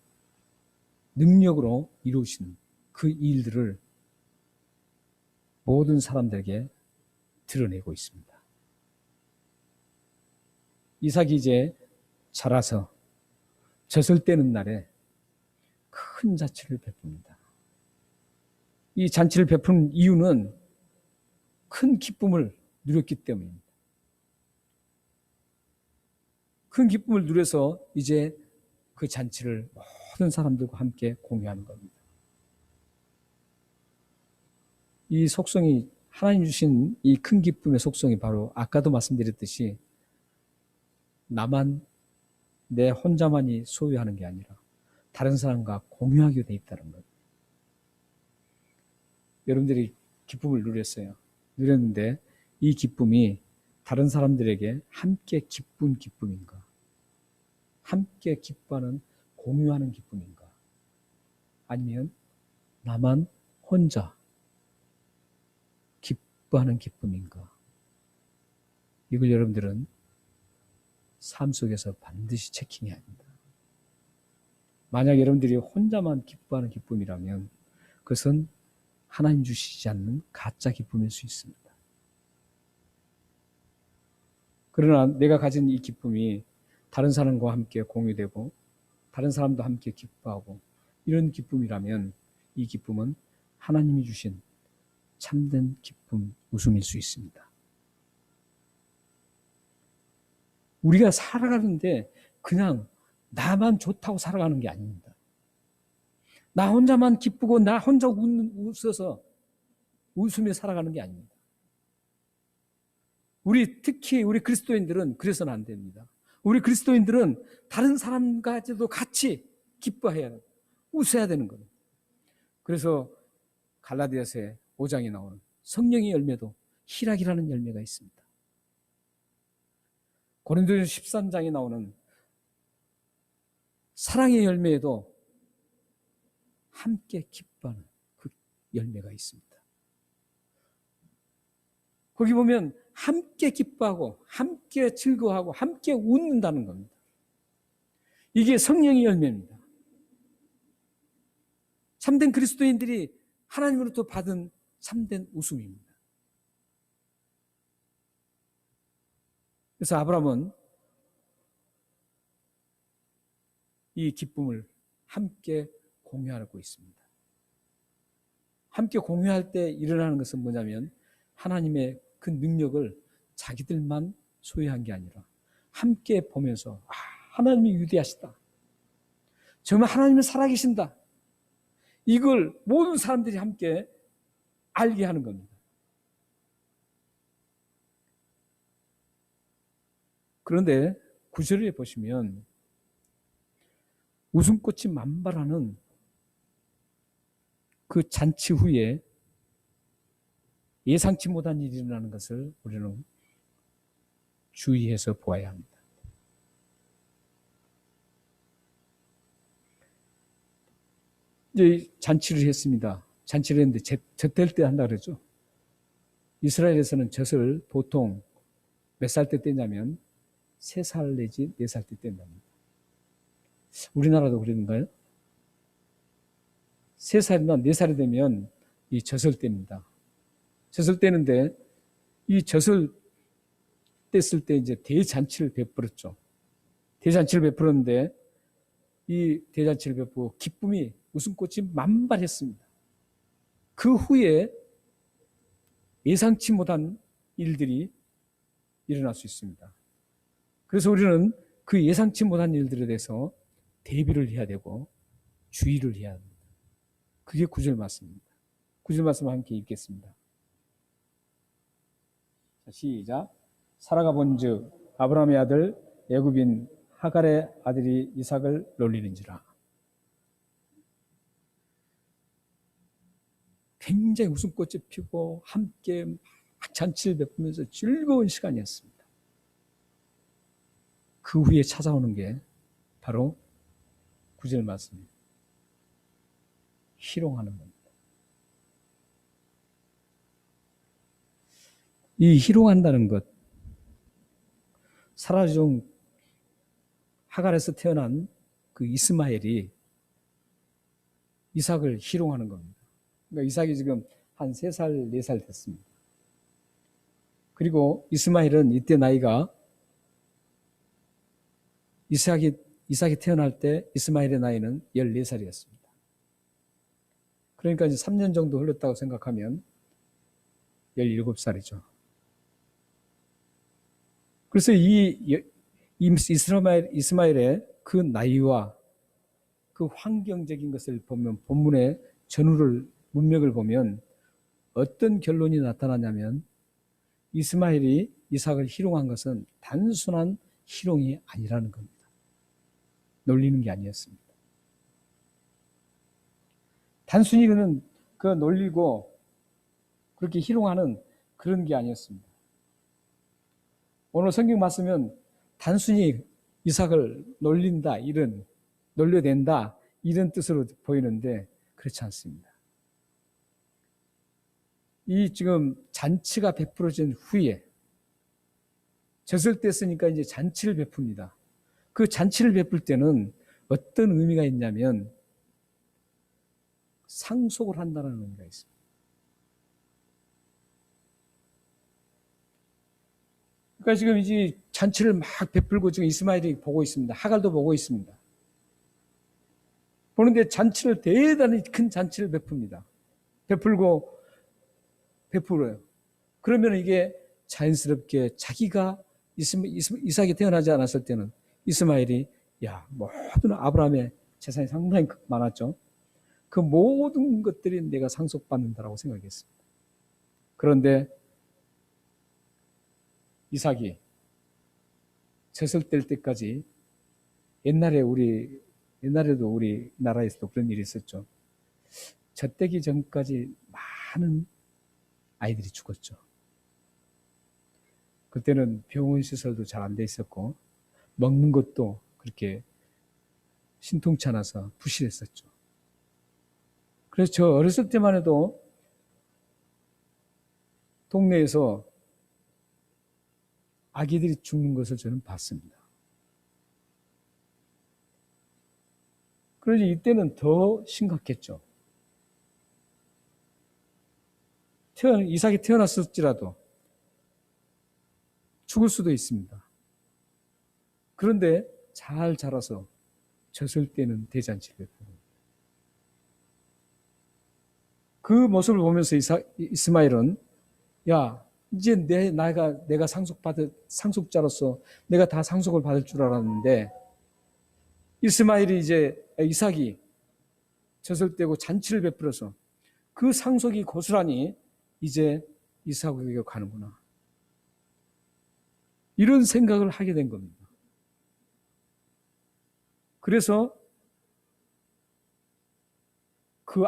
능력으로 이루신 그 일들을 모든 사람들에게 드러내고 있습니다. 이삭이 이제 자라서 젖을 떼는 날에 큰 잔치를 베풉니다. 이 잔치를 베푸는 이유는 큰 기쁨을 누렸기 때문입니다. 큰 기쁨을 누려서 이제 그 잔치를 모든 사람들과 함께 공유하는 겁니다. 이 속성이 하나님 주신 이 큰 기쁨의 속성이 바로 아까도 말씀드렸듯이 내 혼자만이 소유하는 게 아니라 다른 사람과 공유하게 돼 있다는 거예요. 여러분들이 기쁨을 누렸는데 이 기쁨이 다른 사람들에게 함께 기쁜 기쁨인가? 함께 기뻐하는, 공유하는 기쁨인가? 아니면 나만 혼자 기뻐하는 기쁨인가? 이걸 여러분들은 삶 속에서 반드시 체킹해야 합니다. 만약 여러분들이 혼자만 기뻐하는 기쁨이라면 그것은 하나님 주시지 않는 가짜 기쁨일 수 있습니다. 그러나 내가 가진 이 기쁨이 다른 사람과 함께 공유되고 다른 사람도 함께 기뻐하고 이런 기쁨이라면 이 기쁨은 하나님이 주신 참된 기쁨, 웃음일 수 있습니다. 우리가 살아가는데 그냥 나만 좋다고 살아가는 게 아닙니다. 나 혼자만 기쁘고 나 혼자 웃어서 웃으며 살아가는 게 아닙니다. 특히 우리 그리스도인들은 그래서는 안 됩니다. 우리 그리스도인들은 다른 사람과도 같이 기뻐해야 해요. 웃어야 되는 겁니다. 그래서 갈라디아서 5장에 나오는 성령의 열매도 희락이라는 열매가 있습니다. 고린도전서 13장에 나오는 사랑의 열매에도 함께 기뻐하는 그 열매가 있습니다. 거기 보면 함께 기뻐하고 함께 즐거워하고 함께 웃는다는 겁니다. 이게 성령의 열매입니다. 참된 그리스도인들이 하나님으로부터 받은 참된 웃음입니다. 그래서 아브라함은 이 기쁨을 함께 공유하고 있습니다. 함께 공유할 때 일어나는 것은 뭐냐면 하나님의 그 능력을 자기들만 소유한 게 아니라 함께 보면서 하나님이 위대하시다. 정말 하나님은 살아계신다. 이걸 모든 사람들이 함께 알게 하는 겁니다. 그런데 9절에 보시면 웃음꽃이 만발하는 그 잔치 후에 예상치 못한 일이 일어나는 것을 우리는 주의해서 보아야 합니다. 이제 잔치를 했습니다. 잔치를 했는데 젖될 때 한다 그러죠. 이스라엘에서는 젖을 보통 몇 살 때 떼냐면 3살 내지 4살 때 뗀답니다. 우리나라도 그러는가요? 3살이나 4살이 되면 이 젖을 뗍니다. 젖을 떼는데 이 젖을 뗐을 때 이제 대잔치를 베풀었죠. 대잔치를 베풀었는데 이 대잔치를 베푸고 기쁨이 웃음꽃이 만발했습니다. 그 후에 예상치 못한 일들이 일어날 수 있습니다. 그래서 우리는 그 예상치 못한 일들에 대해서 대비를 해야 되고 주의를 해야 합니다. 그게 9절 말씀입니다. 9절 말씀 함께 읽겠습니다. 자, 시작. 사라가 본즉 아브라함의 아들 애굽인 하갈의 아들이 이삭을 놀리는지라. 굉장히 웃음꽃이 피고 함께 잔치를 베푸면서 즐거운 시간이었습니다. 그 후에 찾아오는 게 바로 9절 말씀입니다. 희롱하는 겁니다. 이 희롱한다는 것, 사라 중 하갈에서 태어난 그 이스마엘이 이삭을 희롱하는 겁니다. 그러니까 이삭이 지금 한 3살, 4살 됐습니다. 그리고 이스마엘은 이때 나이가 이삭이 태어날 때 이스마엘의 나이는 14살이었습니다. 그러니까 이제 3년 정도 흘렀다고 생각하면 17살이죠. 그래서 이 이스마엘의 그 나이와 그 환경적인 것을 보면 본문의 문맥을 보면 어떤 결론이 나타나냐면 이스마엘이 이삭을 희롱한 것은 단순한 희롱이 아니라는 겁니다. 놀리는 게 아니었습니다. 단순히 그는 놀리고 그렇게 희롱하는 그런 게 아니었습니다. 오늘 성경 말씀은 단순히 이삭을 놀려댄다 이런 뜻으로 보이는데 그렇지 않습니다. 이 지금 잔치가 베풀어진 후에 젖을 뗐으니까 이제 잔치를 베풉니다. 그 잔치를 베풀 때는 어떤 의미가 있냐면 상속을 한다는 의미가 있습니다. 그러니까 지금 이제 잔치를 막 베풀고 지금 이스마엘이 보고 있습니다. 하갈도 보고 있습니다. 보는데 잔치를 대단히 큰 잔치를 베풉니다. 베풀어요. 그러면 이게 자연스럽게 자기가 이삭이 태어나지 않았을 때는 이스마엘이 모든 아브라함의 재산이 상당히 많았죠. 그 모든 것들이 내가 상속받는다라고 생각했습니다. 그런데 이삭이 젖을 뗄 때까지 옛날에도 우리나라에서도 그런 일이 있었죠. 젖대기 전까지 많은 아이들이 죽었죠. 그때는 병원 시설도 잘 안 돼 있었고 먹는 것도 그렇게 신통치 않아서 부실했었죠. 그래서 저 어렸을 때만 해도 동네에서 아기들이 죽는 것을 저는 봤습니다. 그러니 이때는 더 심각했죠. 이삭이 태어났을지라도 죽을 수도 있습니다. 그런데 잘 자라서 젖을 때는 대잔치를 베푸는 그 모습을 보면서 이스마엘은 야, 이제 내가 상속자로서 내가 다 상속을 받을 줄 알았는데 이삭이 젖을 떼고 잔치를 베풀어서 그 상속이 고스란히 이제 이삭에게 가는구나. 이런 생각을 하게 된 겁니다. 그래서 그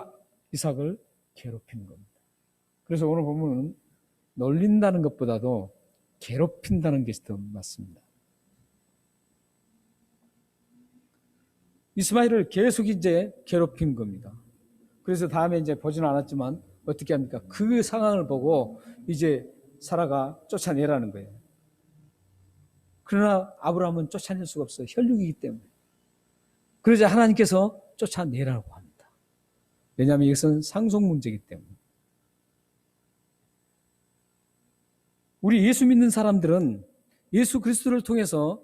이삭을 괴롭히는 겁니다. 그래서 오늘 보면 놀린다는 것보다도 괴롭힌다는 것이 더 맞습니다. 이스마엘을 계속 이제 괴롭힌 겁니다. 그래서 다음에 이제 보지는 않았지만 어떻게 합니까? 그 상황을 보고 이제 사라가 쫓아내라는 거예요. 그러나 아브라함은 쫓아낼 수가 없어요. 혈육이기 때문에. 그러자 하나님께서 쫓아내라고 합니다. 왜냐하면 이것은 상속 문제이기 때문에. 우리 예수 믿는 사람들은 예수 그리스도를 통해서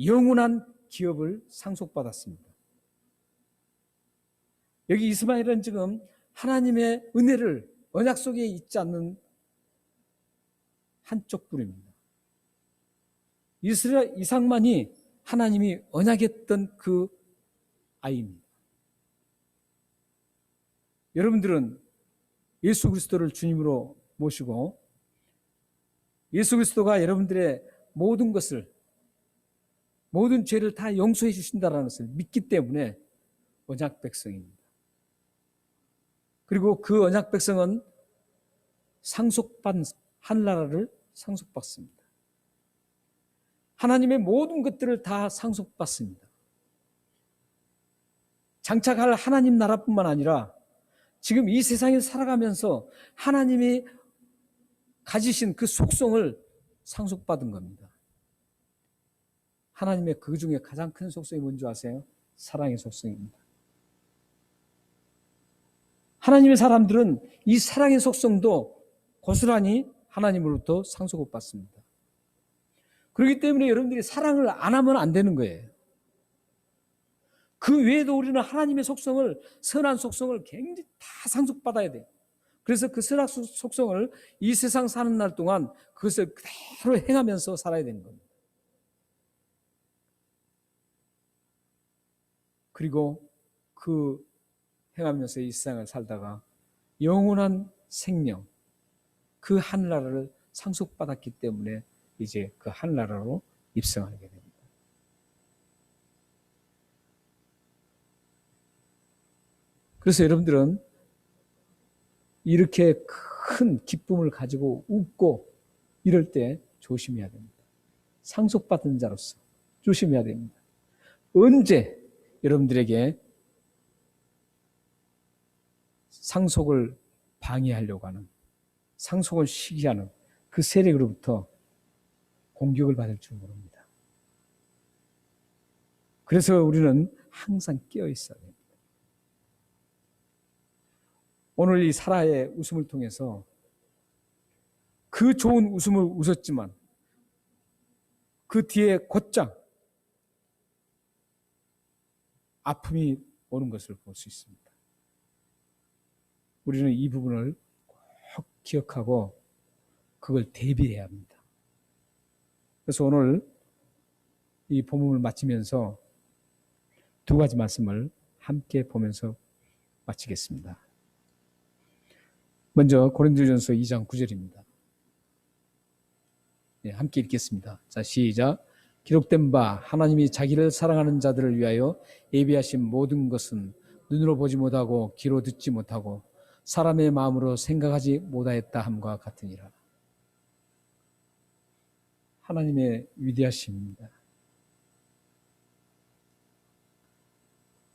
영원한 기업을 상속받았습니다. 여기 이스마엘은 지금 하나님의 은혜를 언약 속에 있지 않는 한쪽 뿔입니다. 이삭만이 하나님이 언약했던 그 아이입니다. 여러분들은 예수 그리스도를 주님으로 모시고 예수 그리스도가 여러분들의 모든 것을, 모든 죄를 다 용서해 주신다는 것을 믿기 때문에 언약 백성입니다. 그리고 그 언약 백성은 상속받은 하늘나라를 상속받습니다. 하나님의 모든 것들을 다 상속받습니다. 장착할 하나님 나라뿐만 아니라 지금 이 세상에 살아가면서 하나님이 가지신 그 속성을 상속받은 겁니다. 하나님의 그 중에 가장 큰 속성이 뭔지 아세요? 사랑의 속성입니다. 하나님의 사람들은 이 사랑의 속성도 고스란히 하나님으로부터 상속을 받습니다. 그렇기 때문에 여러분들이 사랑을 안 하면 안 되는 거예요. 그 외에도 우리는 하나님의 속성을, 선한 속성을 굉장히 다 상속받아야 돼요. 그래서 그 선한 속성을 이 세상 사는 날 동안 그것을 그대로 행하면서 살아야 되는 겁니다. 그리고 그 행하면서 이 세상을 살다가 영원한 생명, 그 하늘나라를 상속받았기 때문에 이제 그 하늘나라로 입성하게 됩니다. 그래서 여러분들은 이렇게 큰 기쁨을 가지고 웃고 이럴 때 조심해야 됩니다. 상속받은 자로서 조심해야 됩니다. 언제 여러분들에게 상속을 방해하려고 하는, 상속을 시기하는 그 세력으로부터 공격을 받을 줄 모릅니다. 그래서 우리는 항상 깨어 있어야 됩니다. 오늘 이 사라의 웃음을 통해서 그 좋은 웃음을 웃었지만 그 뒤에 곧장 아픔이 오는 것을 볼 수 있습니다. 우리는 이 부분을 꼭 기억하고 그걸 대비해야 합니다. 그래서 오늘 이 본문을 마치면서 두 가지 말씀을 함께 보면서 마치겠습니다. 먼저 고린도전서 2장 9절입니다. 네, 함께 읽겠습니다. 자, 시작. 기록된 바 하나님이 자기를 사랑하는 자들을 위하여 예비하신 모든 것은 눈으로 보지 못하고 귀로 듣지 못하고 사람의 마음으로 생각하지 못하였다 함과 같으니라. 하나님의 위대하심입니다.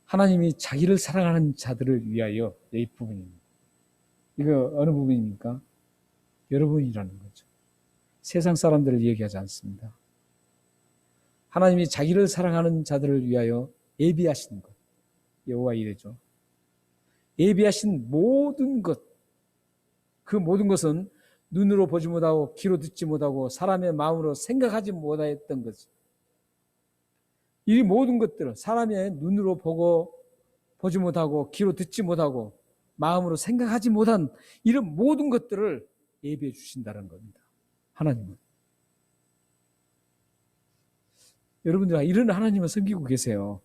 하나님이 자기를 사랑하는 자들을 위하여, 이 부분입니다. 이거 어느 부분입니까? 여러분이라는 거죠. 세상 사람들을 얘기하지 않습니다. 하나님이 자기를 사랑하는 자들을 위하여 예비하신 것, 여호와 이레죠. 예비하신 모든 것, 그 모든 것은 눈으로 보지 못하고 귀로 듣지 못하고 사람의 마음으로 생각하지 못했던 것이, 이 모든 것들을 사람의 눈으로 보지 못하고 귀로 듣지 못하고 마음으로 생각하지 못한 이런 모든 것들을 예비해 주신다는 겁니다. 하나님은. 여러분들 이런 하나님을 섬기고 계세요.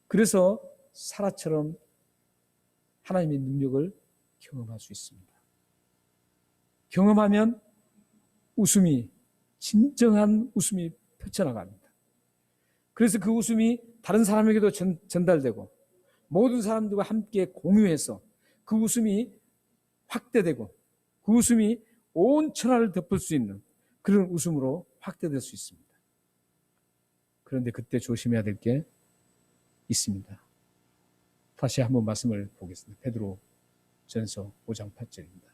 그래서 사라처럼 하나님의 능력을 경험할 수 있습니다. 경험하면 웃음이, 진정한 웃음이 펼쳐나갑니다. 그래서 그 웃음이 다른 사람에게도 전달되고 모든 사람들과 함께 공유해서 그 웃음이 확대되고 그 웃음이 온 천하를 덮을 수 있는 그런 웃음으로 확대될 수 있습니다. 그런데 그때 조심해야 될 게 있습니다. 다시 한번 말씀을 보겠습니다. 베드로 전서 5장 8절입니다.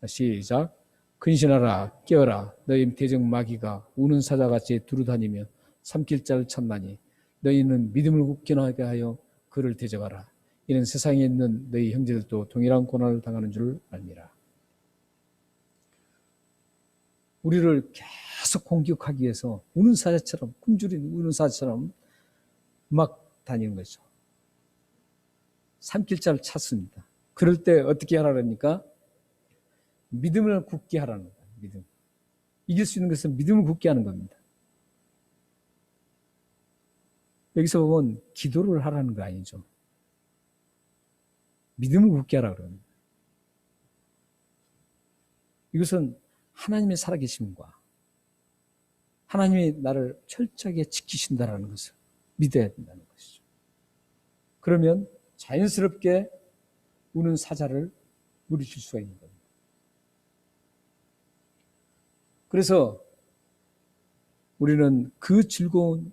시작. 근신하라, 깨어라. 너희 대적 마귀가 우는 사자같이 두루다니며 삼킬 자를 찾나니 너희는 믿음을 굳게 하여 그를 대적하라. 이는 세상에 있는 너희 형제들도 동일한 고난을 당하는 줄 알미라. 우리를 계속 공격하기 위해서 우는 사자처럼, 굶주린 우는 사자처럼 막 다니는 거죠. 삼킬 자를 찾습니다. 그럴 때 어떻게 하라니까? 믿음을 굳게 하라는 거예요. 믿음. 이길 수 있는 것은 믿음을 굳게 하는 겁니다. 여기서 보면 기도를 하라는 거 아니죠. 믿음을 굳게 하라 그러는 거예요. 이것은 하나님의 살아계심과 하나님이 나를 철저하게 지키신다는 것을 믿어야 된다는 것이죠. 그러면 자연스럽게 우는 사자를 물리칠 수가 있는 겁니다. 그래서 우리는 그 즐거운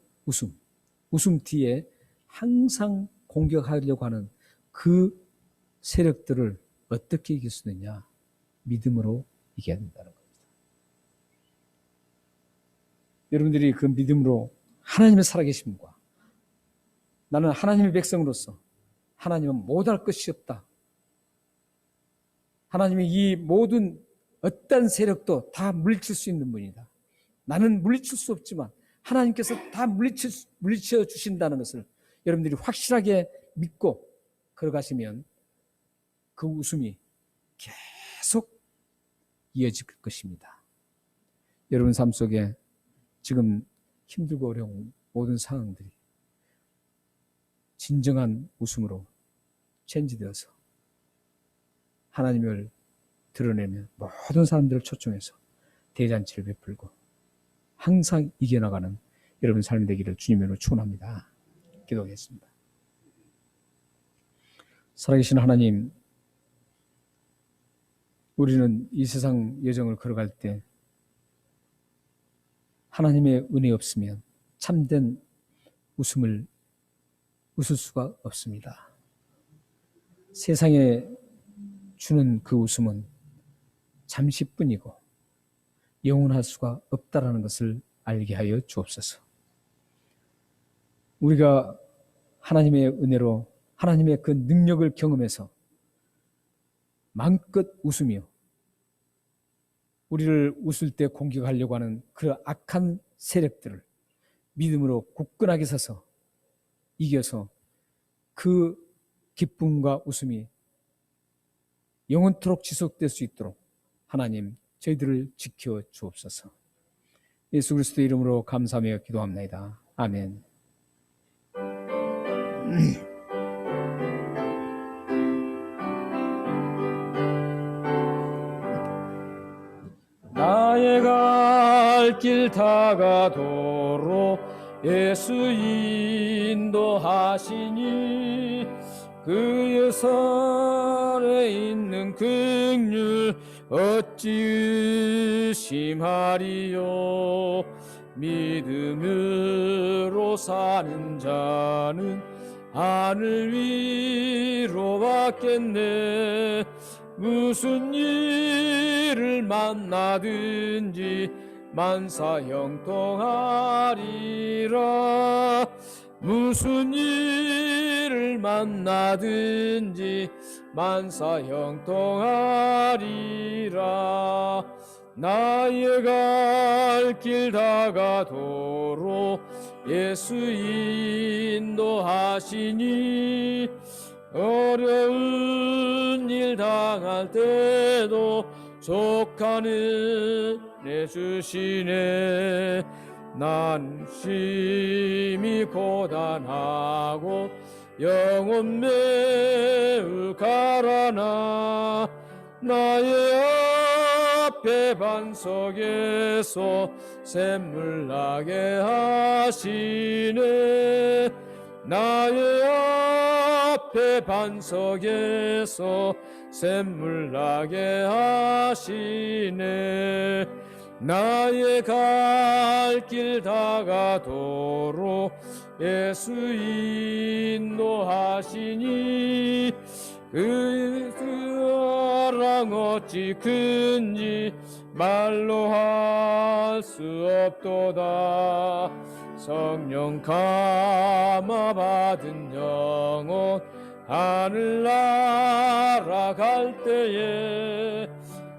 웃음 뒤에 항상 공격하려고 하는 그 세력들을 어떻게 이길 수 있느냐? 믿음으로 이겨야 된다는 겁니다. 여러분들이 그 믿음으로 하나님의 살아계심과 나는 하나님의 백성으로서 하나님은 못할 것이 없다. 하나님이 이 모든 어떤 세력도 다 물리칠 수 있는 분이다. 나는 물리칠 수 없지만 하나님께서 다 물리쳐 주신다는 것을 여러분들이 확실하게 믿고 걸어가시면 그 웃음이 계속 이어질 것입니다. 여러분 삶 속에 지금 힘들고 어려운 모든 상황들이 진정한 웃음으로 체인지되어서 하나님을 드러내며 모든 사람들을 초청해서 대잔치를 베풀고 항상 이겨나가는 여러분 삶이 되기를 주님으로 축원합니다. 기도하겠습니다. 살아계신 하나님, 우리는 이 세상 여정을 걸어갈 때 하나님의 은혜 없으면 참된 웃음을 웃을 수가 없습니다. 세상에 주는 그 웃음은 잠시뿐이고 영원할 수가 없다라는 것을 알게 하여 주옵소서. 우리가 하나님의 은혜로 하나님의 그 능력을 경험해서 마음껏 웃으며 우리를 웃을 때 공격하려고 하는 그 악한 세력들을 믿음으로 굳건하게 서서 이겨서 그 기쁨과 웃음이 영원토록 지속될 수 있도록 하나님 저희들을 지켜 주옵소서. 예수 그리스도의 이름으로 감사하며 기도합니다. 아멘.
나의 갈 길 다가도록 예수 인도하시니 그 여선에 있는 긍휼 어찌 의심하리요. 믿음으로 사는 자는 하늘 위로 받겠네. 무슨 일을 만나든지 만사 형통하리라. 무슨 일을 누구를 만나든지 만사 형통하리라. 나의 갈 길 다가도록 예수 인도하시니 어려운 일 당할 때도 족하는 내 주시네. 난 심히 고단하고 영혼 매우 가라나 나의 앞에 반석에서 샘물 나게 하시네. 나의 앞에 반석에서 샘물 나게 하시네. 나의 갈 길 다가도록 예수 인도하시니 그 사랑 어찌 큰지 말로 할 수 없도다. 성령 감화 받은 영혼 하늘 날아갈 때에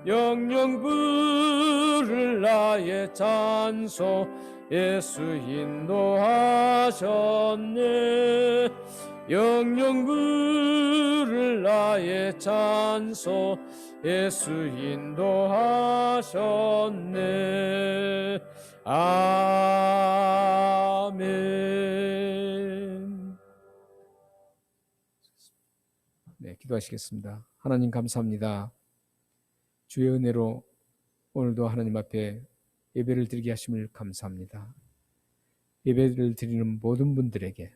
영영 부를 나의 찬송 예수 인도하셨네. 영영 부를 나의 찬송 예수 인도하셨네. 아멘.
네, 기도하시겠습니다. 하나님 감사합니다. 주의 은혜로 오늘도 하나님 앞에 예배를 드리게 하심을 감사합니다. 예배를 드리는 모든 분들에게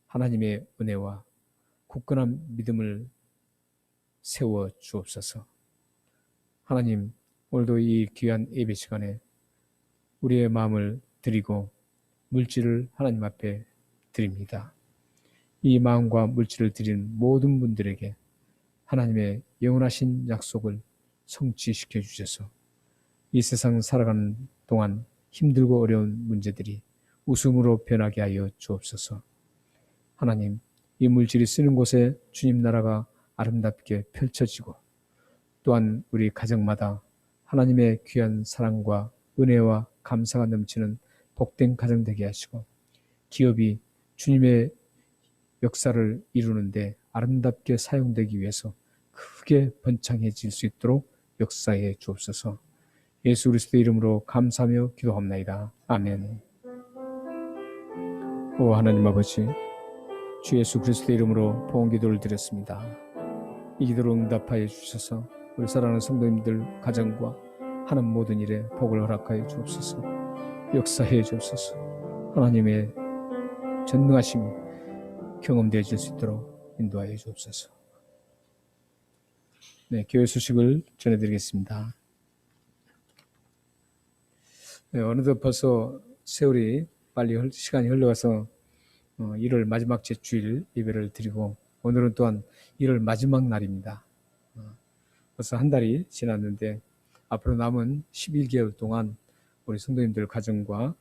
하나님의 은혜와 굳건한 믿음을 세워 주옵소서. 하나님, 오늘도 이 귀한 예배 시간에 우리의 마음을 드리고 물질을 하나님 앞에 드립니다. 이 마음과 물질을 드리는 모든 분들에게 하나님의 영원하신 약속을 성취시켜 주셔서 이 세상 살아가는 동안 힘들고 어려운 문제들이 웃음으로 변하게 하여 주옵소서. 하나님, 이 물질이 쓰는 곳에 주님 나라가 아름답게 펼쳐지고 또한 우리 가정마다 하나님의 귀한 사랑과 은혜와 감사가 넘치는 복된 가정 되게 하시고 기업이 주님의 역사를 이루는데 아름답게 사용되기 위해서 크게 번창해질 수 있도록 역사해 주옵소서. 예수 그리스도의 이름으로 감사하며 기도합나이다. 아멘. 오 하나님 아버지, 주 예수 그리스도의 이름으로 복음 기도를 드렸습니다. 이 기도를 응답하여 주셔서 우리 사랑하는 성도님들 가정과 하는 모든 일에 복을 허락하여 주옵소서. 역사해 주옵소서. 하나님의 전능하심이 경험되어질 수 있도록 인도하여 주옵소서. 네, 교회 소식을 전해드리겠습니다. 네, 어느덧 벌써 세월이 빨리 시간이 흘러가서 1월 마지막 주일 예배를 드리고 오늘은 또한 1월 마지막 날입니다. 벌써 한 달이 지났는데 앞으로 남은 11개월 동안 우리 성도님들 가정과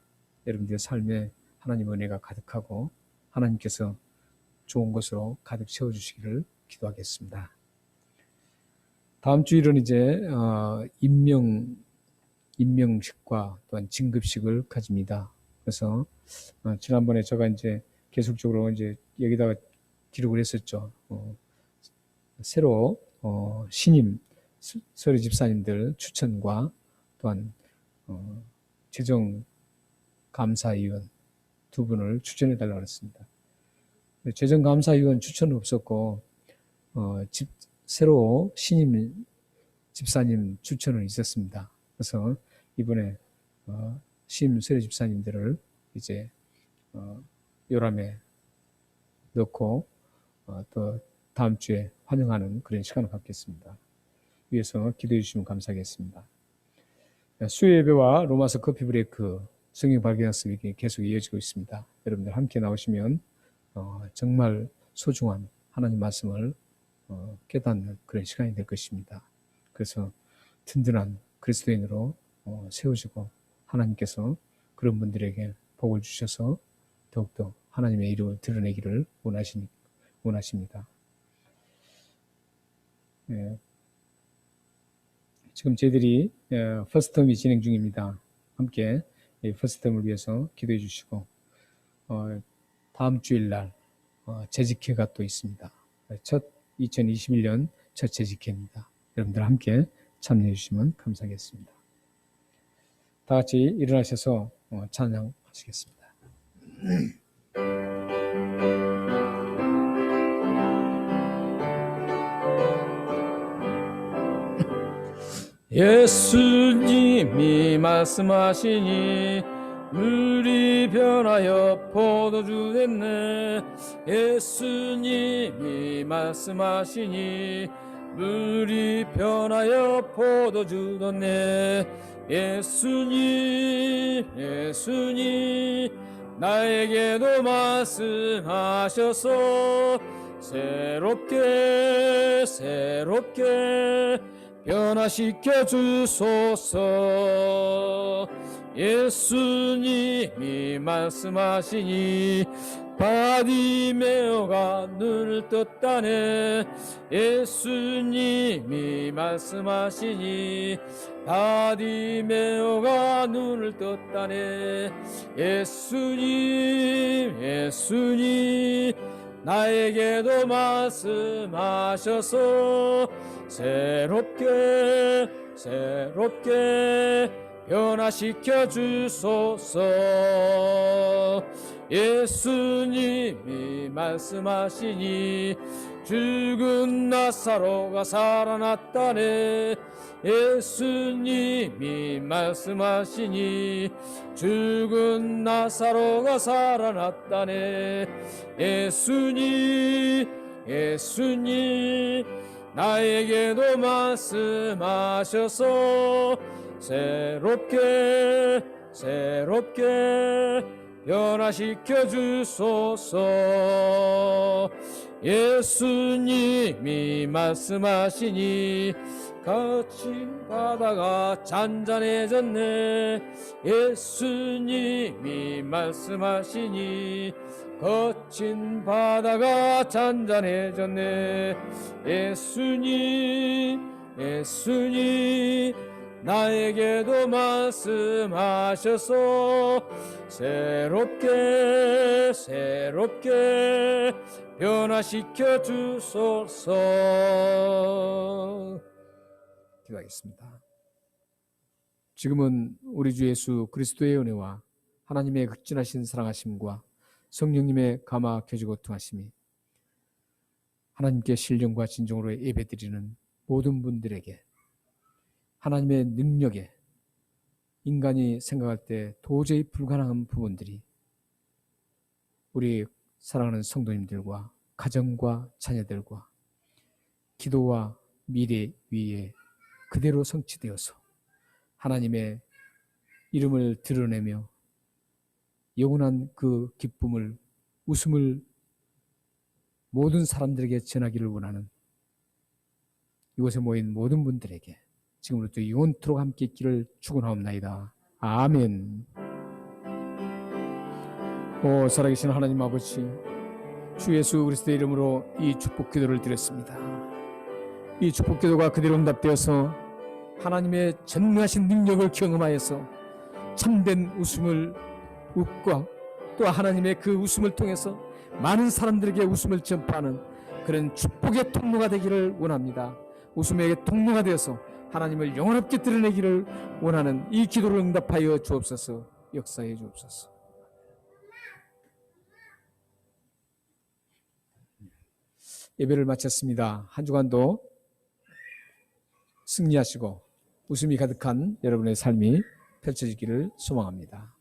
여러분들의 삶에 하나님의 은혜가 가득하고 하나님께서 좋은 것으로 가득 채워주시기를 기도하겠습니다. 다음 주일은 이제 임명식과 또한 진급식을 가집니다. 그래서 지난번에 제가 이제 계속적으로 이제 여기다가 기록을 했었죠. 새로 신임 서리 집사님들 추천과 또한 재정감사위원 두 분을 추천해 달라고 했습니다. 재정감사위원 추천은 없었고 새로 신임 집사님 추천은 있었습니다. 그래서 이번에 신임 서리 집사님들을 이제 요람에 넣고 또 다음 주에 환영하는 그런 시간을 갖겠습니다. 위해서 기도해 주시면 감사하겠습니다. 수요 예배와 로마서 커피 브레이크 성경 발견 학습이 계속 이어지고 있습니다. 여러분들 함께 나오시면 정말 소중한 하나님 말씀을 깨닫는 그런 시간이 될 것입니다. 그래서 든든한 그리스도인으로 세우시고 하나님께서 그런 분들에게 복을 주셔서 더욱더 하나님의 이름을 드러내기를 원하십니다. 지금 저희들이 퍼스트텀이 진행 중입니다. 함께 퍼스트텀을 위해서 기도해 주시고 다음 주일날 재직회가 또 있습니다. 2021년 첫 재직회입니다. 여러분들 함께 참여해 주시면 감사하겠습니다. 다 같이 일어나셔서 찬양하시겠습니다.
예수님이 말씀하시니 물이 변하여 포도주 됐네. 예수님이 말씀하시니 물이 변하여 포도주 됐네. 예수님 나에게도 말씀하셔서 새롭게 변화시켜 주소서. 예수님이 말씀하시니 바디메오가 눈을 떴다네. 예수님이 말씀하시니 바디메오가 눈을 떴다네. 예수님 나에게도 말씀하셔서 새롭게 변화시켜 주소서. 예수님이 말씀하시니 죽은 나사로가 살아났다네. 예수님이 말씀하시니 죽은 나사로가 살아났다네. 예수님 나에게도 말씀하셔서 새롭게 변화시켜 주소서. 예수님이 말씀하시니 거친 바다가 잔잔해졌네. 예수님이 말씀하시니 거친 바다가 잔잔해졌네. 예수님 나에게도 말씀하셔서 새롭게 변화시켜 주소서.
기도하겠습니다. 지금은 우리 주 예수 그리스도의 은혜와 하나님의 극진하신 사랑하심과 성령님의 감화 교제고 통하심이 하나님께 신령과 진정으로 예배드리는 모든 분들에게 하나님의 능력에 인간이 생각할 때 도저히 불가능한 부분들이 우리 사랑하는 성도님들과 가정과 자녀들과 기도와 미래 위에 그대로 성취되어서 하나님의 이름을 드러내며 영원한 그 기쁨을, 웃음을 모든 사람들에게 전하기를 원하는 이곳에 모인 모든 분들에게 지금부터 영원토록 함께 있기를 축원하옵나이다. 아멘. 오 살아계신 하나님 아버지, 주 예수 그리스도의 이름으로 이 축복 기도를 드렸습니다. 이 축복 기도가 그대로 응답되어서 하나님의 전능하신 능력을 경험하여서 참된 웃음을 웃고 또 하나님의 그 웃음을 통해서 많은 사람들에게 웃음을 전파하는 그런 축복의 통로가 되기를 원합니다. 웃음의 통로가 되어서 하나님을 영원롭게 드러내기를 원하는 이 기도를 응답하여 주옵소서. 역사해 주옵소서. 예배를 마쳤습니다. 한 주간도 승리하시고 웃음이 가득한 여러분의 삶이 펼쳐지기를 소망합니다.